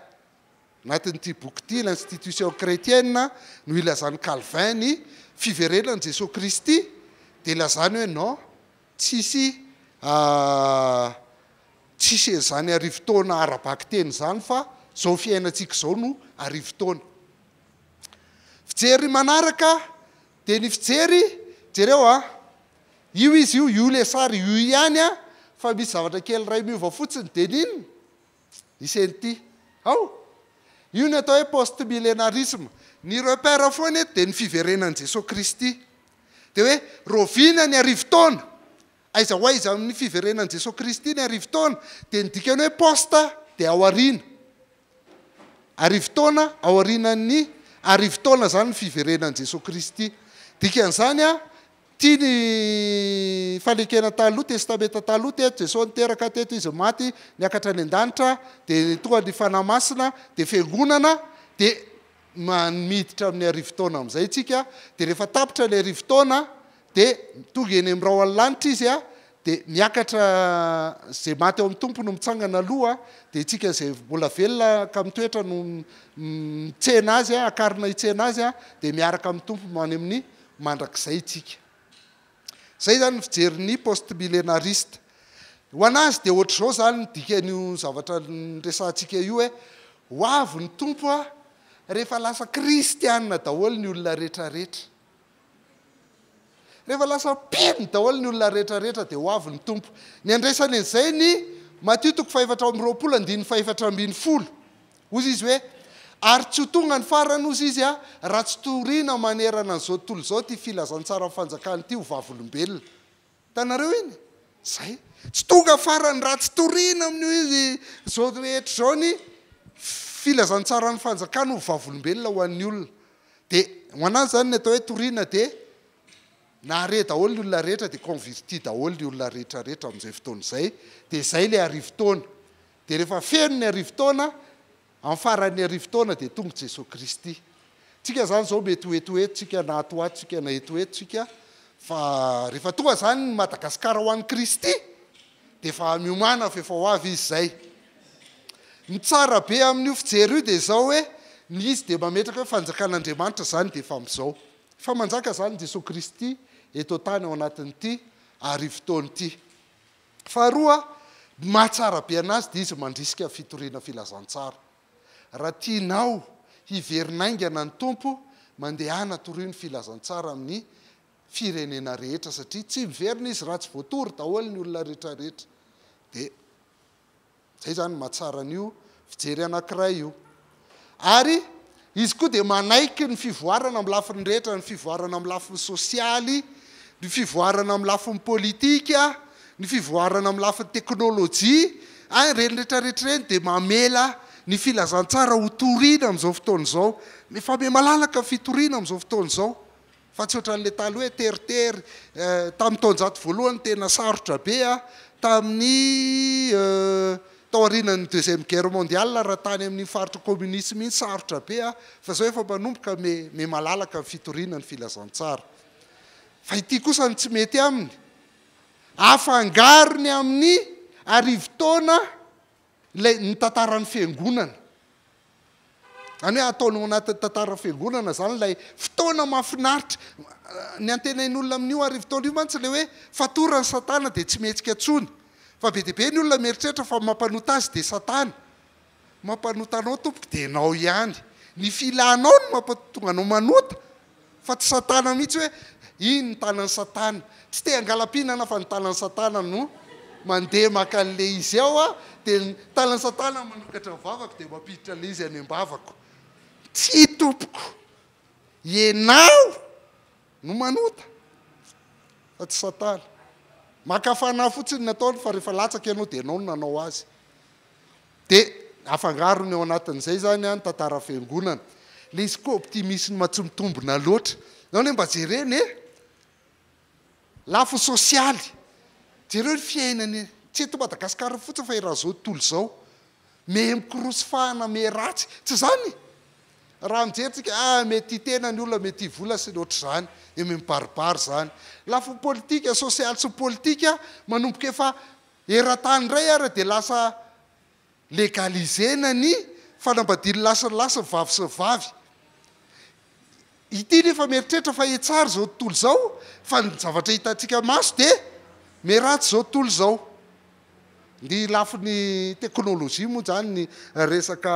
anatin'ity boky ity l'institution chrétienne no ilazany Calvin ny fiverenan'i Jesosy Kristy dia ilazany hoe non tsisy zany arivo-taona ara-baky teny zany fa zao fiainantsika zao no arivo-taona. Fijery manaraka dia ny fijery jereo io izy io le sary io ihany fa misy zavatra kely ray miova fotsiny dia n'inona isen'ity io ny atao hoe post-millénarisme ny repère foana eto dia ny fiverenan'i Jesosy Kristy dia hoe rovina ny arivo-taona aiza ho aiza amin'ny fiverenan'i Jesosy Kristy ny arivo-taona dia ny dikany hoe posta dia ao aoriana arivo-taona ao aorianan'ny arivo-taona zany ny fiverenan'i Jesosy Kristy dikan'izany tia ny fanekena taloha testamenta taloha teto Jesosy niteraka teto izy maty niakatra any an-danitra dia tonga ny fanahy masina dia fiangonana dia miditra amin'ny arivo-taona amin'izay tsika dia rehefa tapitra ny arivo-taona dia tonga eny amin'ny rao any-lanitra izy dia miakatra zay maty ao amin'ny tompo no mitsangana aloha dia tsika zay mbola velona ka mitoetra no mitsena azy akarina hitsena azy dia miaraka amin'ny tompo many amin'ny mandrakizay tsika. Zay zany fijerin'ny post-millénariste ho anazy dia ohatr'izao zany ny dikan'io zavatra nresantsika io hoe ho avy ny tompo rehefa lasa kristianina daholo ny olona rehetrarehetra rehefa lasa piny daholo ny olona rehetrarehetra dia ho avy ny tompo ny andraisany an'izay ny Matthieu 5:20 ozy izy hoe ary tsy ho tonga ny farany ozy izy raha tsy toriana manerana an'izao tontolo izao ty filazantsara ny fanjakany ity ho vavolombelona tanareo iny zay tsy tonga farany raha tsy toriana amin'io izy zao rehetra zao ny filazantsara ny fanjakany ho vavolombelona ho an'ny olona dia ho anazy zany ny atao hoe toriana dia nahare daholo ny olona rehetra dia converti daholo ny olona rehetrarehetra amin'izay fotoana izay dia izay le arivo-taona dia rehefa feno ny arivo-taona amin'ny faran'ny arivo-taona dia tonga Jesosy Kristy tsika zany zao mety hoetoeto tsika na atoato tsika na etoeto tsika fa rehefa tonga zany ny Madagasikara ho an'ny Kristy dia efa miomana fa efa ho avy izy zay. Ny tsara be amin'io fijery io dia zao hoe ny izy dia mametraka hoe fanjakan'Andriamanitra zany dia efa amin'izao fa manjaka zany Jesosy Kristy eto tany ao anatin'ity arivo-taona ity. Faharoa mahatsara be anazy dia izy mandrisika fitoriana filazantsara raha tianao hiverinangana ny tompo mandehana toroy ny filazantsara amin'ny firenena rehetra satria tsy miverina izy raha tsy voatory daholo ny olona rehetrarehetra dia zay zany mahatsara an'io fijery anankiray io ary izy koa dia manaiky ny fivoarana amin'ny lafiny rehetra ny fivoarana amin'ny lafiny sosialy ny fivoarana amin'ny lafiny politika ny fivoarana amin'ny lafiny teknôlôjia reny rehetrarehetra reny dia mamela ny filazantsara ho toriana amin'izao fotoana izao efa me malalaka fitoriana amin'izao fotoana izao fa tsy ohatran'le talo hoe teritery tamin'ny taonjato voalohany tena sarotra be tamin'ny taorianan'ny deuxième guerre mondiale raha tany amin'ny faritra communisme iny sarotra be fa zao efa manomboka me malalaka fitoriana ny filazantsara fa ity kosa ny tsy mety aminy afangarony amin'ny arivo-taona ny tantaran'ny fiangonana any hoe ataonao anatin'ny tantara fiangonana zany ilay fotoana mahafinaritra ny antenain'olona amin'io arivo-taona io mantsy le hoe fatorany satana dia tsy mihetsika tsony fa be dia be ny olona mieritreritra fa mampanota azy dia satana mampanota anao tompoka dia anao ihany ny filanao no mampatonga anao manota fa tsy satana mihitsy hoe iny ny tanan'ny satana tsy te angalam-pihinana fa ny tanan'ny satana no mandeha maka an'le izy ao dia ny tanan'ny satana manokatra vavako dia mampiditra le izy any am-bavako tsy tompoko ianao no manota fa tsy satana makafana fotsiny nataony fa rehefa latsaka ianao dia anao no nanao azy dia afangarony ao anatin'izay zany ny tantara fiangonana le izy koa optimisme matsomitombona loatra zao ny mba jereny lafo sosialy jereo ny fiainany tsy eto Madagasikara fotsiny fa raha zao tontolo izao me mikorosofahana me ratsy tsy zany raha mijeritsika mety tena ny olona mety vola sy ny ohatr'izany me mibaribary zany lafo politika sosialy sy politika manomboka efa eran-tany indray ary dia lasa legalizena ny fanambadiny lasalasa vavy sy vavy. Ity nefa mieritreritra fa etsary zao tontolo zao fa ny zavatra hitantsika maso dia meratsy zao tontolo zao. Ny lafin'ny teknôlôjia moa zany ny resaka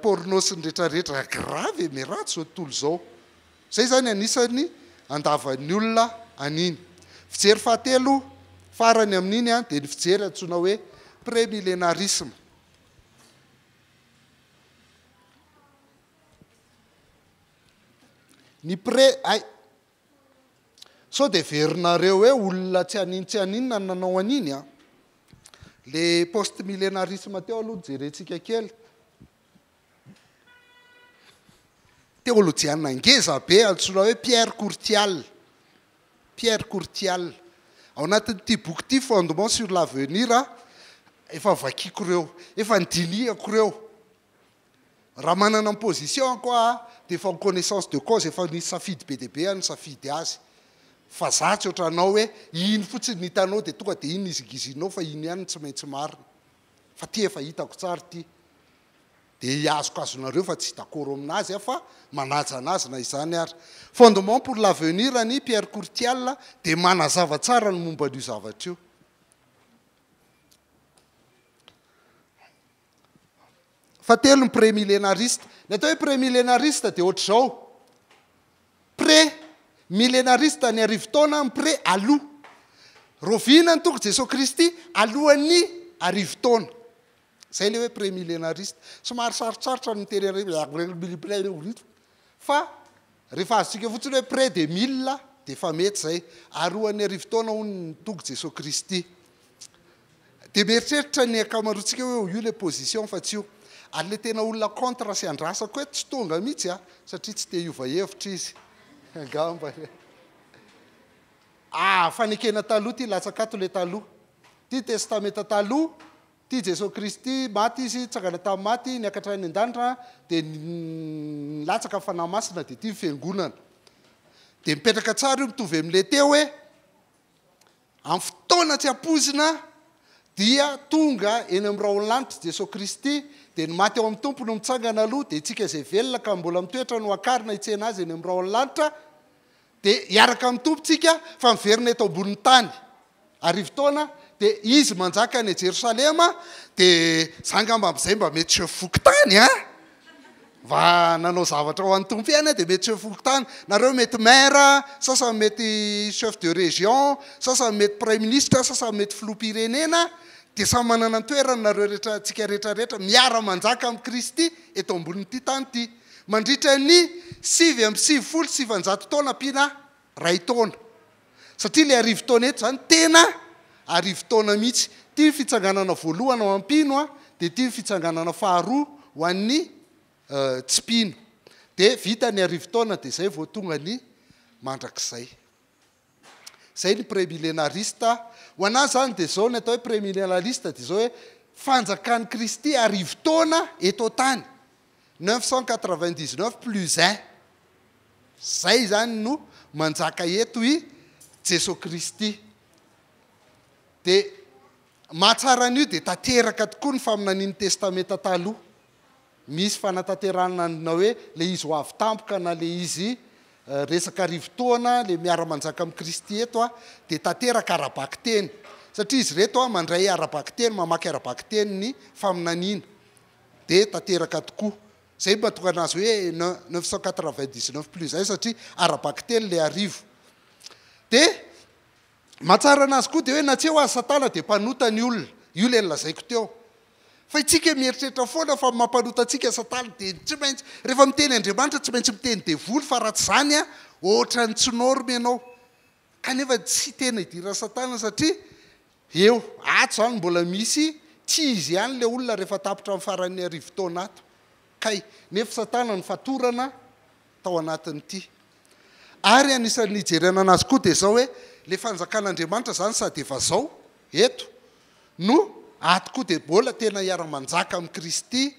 porno sy ny rehetrarehetra grave meratsy zao tontolo zao. Zay zany anisany andavan'ny olona aniny. Fijery fahatelo farany amin'iny dia ny fijery antsoina hoe prémillénarisme. Ny sao dia verinareo hoe olona tsy aninona ny nanao aniny a. Le post-millénarisme teo aloha jerentsika kely. Théologiana ngeza be antsoina hoe Pierre Courtial. Pierre Courtial. Ao anatin'ity boky ity fondement sur l'avenir efa vakiako reo, efa ndinihako reo. Raha manana position koa dia efa connaissance de cause efa nisy safidy be dia be any safidy azy. Fa zatsy ohatranao hoe iny fotsiny ny hitanao dia tonga dia iny izigizinao fa iny ihany tsy maintsy marina. Fa ty efa hitako tsara ty. Dia iazoko azonareo fa tsy d'accord aminazy fa manaja anazy na izany ary. Fondement pour l'avenir ny Pierre Courtial dia manazava tsara ny momba an'io zavatra io. Fatelo ny prémillénariste. Ny atao hoe prémillénariste dia ohatr'izao. Pré-millénariste ny arivo-taona, pré aloha. Roviana ny tonga Jesosy Kristy alohan'ny arivo-taona. Zay le hoe prémillénariste. Somary sarotsarotra ny teny fa rehefa azontsika fotsiny hoe près de 1000 dia efa mety zay. Arohan'ny arivo-taona hono ny tonga Jesosy Kristy. Dia mieritreritra ny akamaroantsika hoe io le position fa tsy io. Ary le tena olona contre sy andrasako hoe tsy tonga mihitsy satria tsy te hiova hevitra izy. Angamba. Fanekena taloha ty latsakato le taloha. Ty testamenta taloha, ty Jesosy Kristy maty izy, tsangana tamin'ny maty, niakatra any an-danitra, dia nilatsaka fanahy masina dia ty fiangonana. Dia mipetraka tsara io mitovy amin'ilay teo hoe amin'ny fotoana tsy hampozina dia tonga eny amin'ny raolanitra Jesosy Kristy dia ny maty ao amin'ny tompo no mitsangana aloha dia tsika izay velona ka mbola mitoetra no akarina hitsena azy eny amin'ny raolanitra dia hiaraka amin'ny tompontsika fa miverina eto ambonin'ny tany. Arivo-taona dia izy manjaka ny Jerosalema dia zangamba amin'izay mba mety tsy foky tany va nanao zavatra ho an'ny tompo ihany dia mety tsy foky tany. Nareo mety maire, sasany mety chef de région, sasany mety prime ministre, sasany mety filoham-pirenena. Dia samy manana ny toerana nareo rehetra tsika rehetrarehetra miara-manjaka amin'ny Kristy eto ambonin'ity tany ity. Mandritra ny 770 taona ampiana 2 taona. Satria le arivo-taona eto zany tena arivo-taona mihitsy. Ty fitsanganana voalohany ao ampino dia ty fitsanganana faharoa ho an'ny tsipino. Dia vita ny arivo-taona dia zay vao tonga ny mandrakizay. Zay ny prémillénariste. Ho anazy zany dia zao ny atao hoe prémillénariste dia zao hoe fanjakan'ny Kristy arivo-taona eto tany. 999 plus 1. Zay zany no manjaka eto i Jesosy Kristy. Dia mahatsara an'io dia tanteraka tokoa ny faminanian'ny testamenta taloha. Misy fanatanterana na hoe le izy ho avy tampoka na le izy resaka arivo-taona le miara-manjaka amin'ny Kristy eto dia tanteraka arabaky teny. Satria izy reto mandray arabaky teny, mamaky arabaky teny ny faminaniana. Dia tanteraka tokoa. Zay mahatonga anazy hoe 999 plus zay satria arabaky teny le arivo. Dia mahatsara anazy koa dia hoe na tsy eo azy Satana dia mpanota ny olona. Io le lazaiko teo. Fa itsika mieritreritra foana fa mampanota antsika Satana dia tsy maintsy rehefa miteny Andriamanitra tsy maintsy miteny devoly fa raha tsy zany ohatra ny tsy norme ianao. Kanefa tsy tena hidira Satana satria eo ato zany mbola misy tsy izy ihany le olona rehefa tapitra amin'ny faran'ny arivo-taona ato. Kay nefa Satana ny fatorana tao anatin'ity. Ary anisan'ny hijerena anazy koa dia zao hoe le fanjakan'Andriamanitra zany sady efa zao eto no ato koa dia mbola tena hiara-manjaka amin'ny Kristy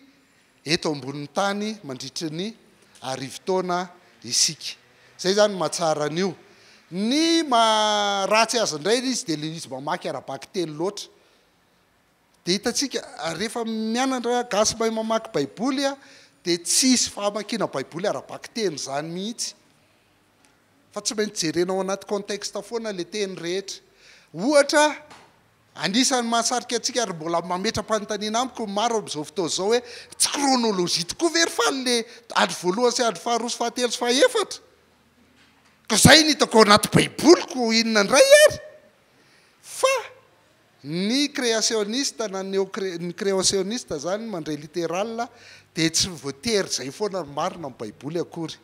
eto ambonin'ny tany mandritra ny arivo-taona isika. Zay zany mahatsara an'io. Ny ratsy azy indray izy dia le izy mamaky arabaky teny loatra. dia hitantsika rehefa mianatra gasy mahay mamaky baiboly a dia tsisy fahamakina baiboly ara-baky teny zany mihitsy fa tsy maintsy jerenao anaty contexte foana le teny rehetra ohatra anisany mahasarika atsika ary mbola mametra-panontaniana amiko maro am'izao fotoa zao hoe tsy chronologie tokoa very faly le ady voalohany sy ady faharoa sy fahatelo sy fahaefatra ka zay nitako anaty baiboliko inona ndray ary fa ny créationniste na ny créationniste zany mandray littéral dia tsy voatery zay foana marina amin'ny baiboly akory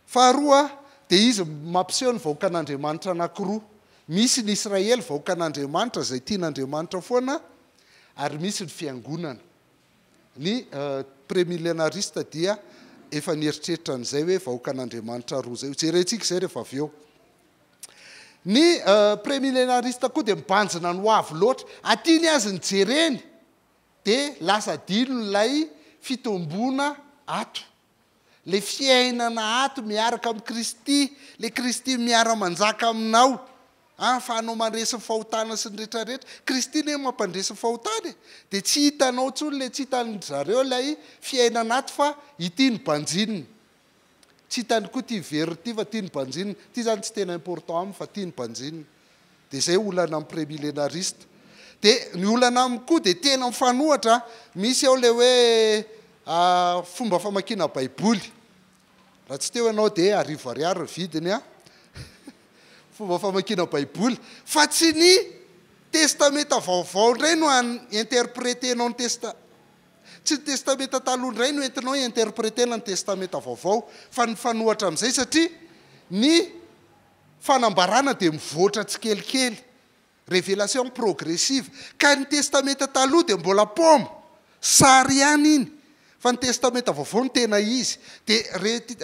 faharoa dia izy mampiseho ny vahoakan'Andriamanitra anankiroa misy ny Israely vahoakan'Andriamanitra zay tian'Andriamanitra foana ary misy ny fiangonana ny prémillénariste dia efa nieritreritra an'izay hoe vahoakan'Andriamanitra roa zay jerentsika zay rehefa avy eo ny prémillénariste koa dia mibanjina no avy loatra atiny azy ny jereny dia lasa dino ilay fitombona ato le fiainana ato miaraka amin'ny Kristy le Kristy miara-manjaka aminao fa anao mandresy ny fahotana sy ny rehetrarehetra Kristy ne mampandresy ny fahotana dia tsy hitanao tsony le tsy hitany zareo lay fiainana ato fa ity ny banjininy tsy hitany koa ty very ty fa ty ny banjininy ty zany tsy tena important aminy fa ty ny banjininy dia zay olana amin'ny prémillénariste dia ny olana aminy koa dia tena mifanohatra misy ao le hoe fomba famakina baiboly raha tsy teo ianao dia arivo ariary vidiny a fomba famakina baiboly fa tsy ny testamenta vaovao ndray no interprétenao ny tsy ny testamenta taloha ndray no entinao interprétena ny testamenta vaovao fa ny fanohatra amin'izay satria ny fanambarana dia mivoatra tsikelikely révélation progressive ka ny testamenta taloha dia mbola paoma sary ihany iny fa ny testamenta vaovao ny tena izy dia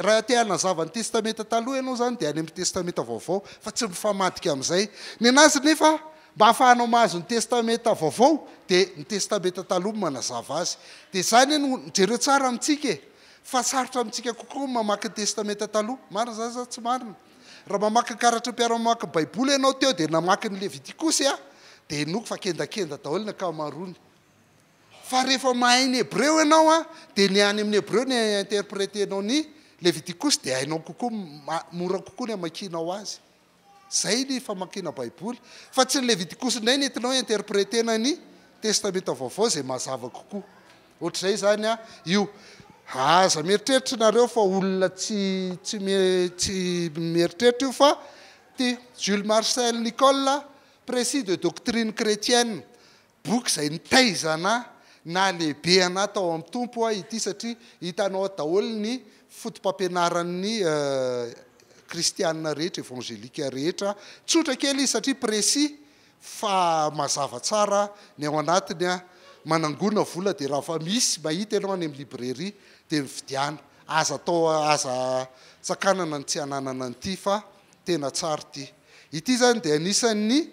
raha te hanazava ny testamenta taloha ianao zany dia any amin'ny testamenta vaovao fa tsy mifamadika amin'izay ny anazy nefa mba hahafahanao mahazo ny testamenta vaovao dia ny testamenta taloha manazava azy dia zany no jereo tsara amintsika fa sarotra amintsika kokoa mamaky ny testamenta taloha marina zaza tsy marina raha mamaky ny karatra mpiara-mamaky baiboly ianao teo dia namaky ny levitikosy dia enoko fa kendakenda daholo ny akamarony fa rehefa mahay ny hébreu ianao dia ny any amin'ny hébreu ny interprétenao ny levitikosy dia hainao kokoa mora kokoa ny amakinao azy zay ny famakina baiboly fa tsy ny levitikosy ndray nentinao interprétena ny testamenta vaovao zay mazava kokoa ohatr'izay zany io aza mieritreritra nareo fa olona tsy mieritreritra io fa ty Jules Marcel Nicolle précis de doctrine chrétienne boky zay nitaizana na lehibe ana tao amin'ny tompo ity satria hitanao daholo ny fotom-pampianaran'ny kristianina rehetra évangélika rehetra tsotra kely izy satria précis fa mazava tsara ny ao anatiny manangona vola dia raha fa misy mahita ianao any amin'ny librairie dia mividiana aza atao aza tsakanana ny tsy hananana nyity fa tena tsara ity zany dia anisan'ny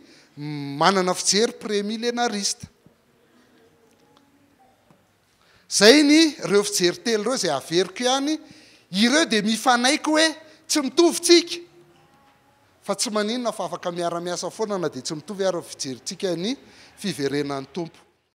manana fijery prémillénariste zay ny reo fijery telo reo zay averiko ihany ireo dia mifanaiko hoe tsy mitovitsika fa tsy maninona fa afaka miara-miasa foana na dia tsy mitovy ary fijerytsika ny fiverenan'ny tompo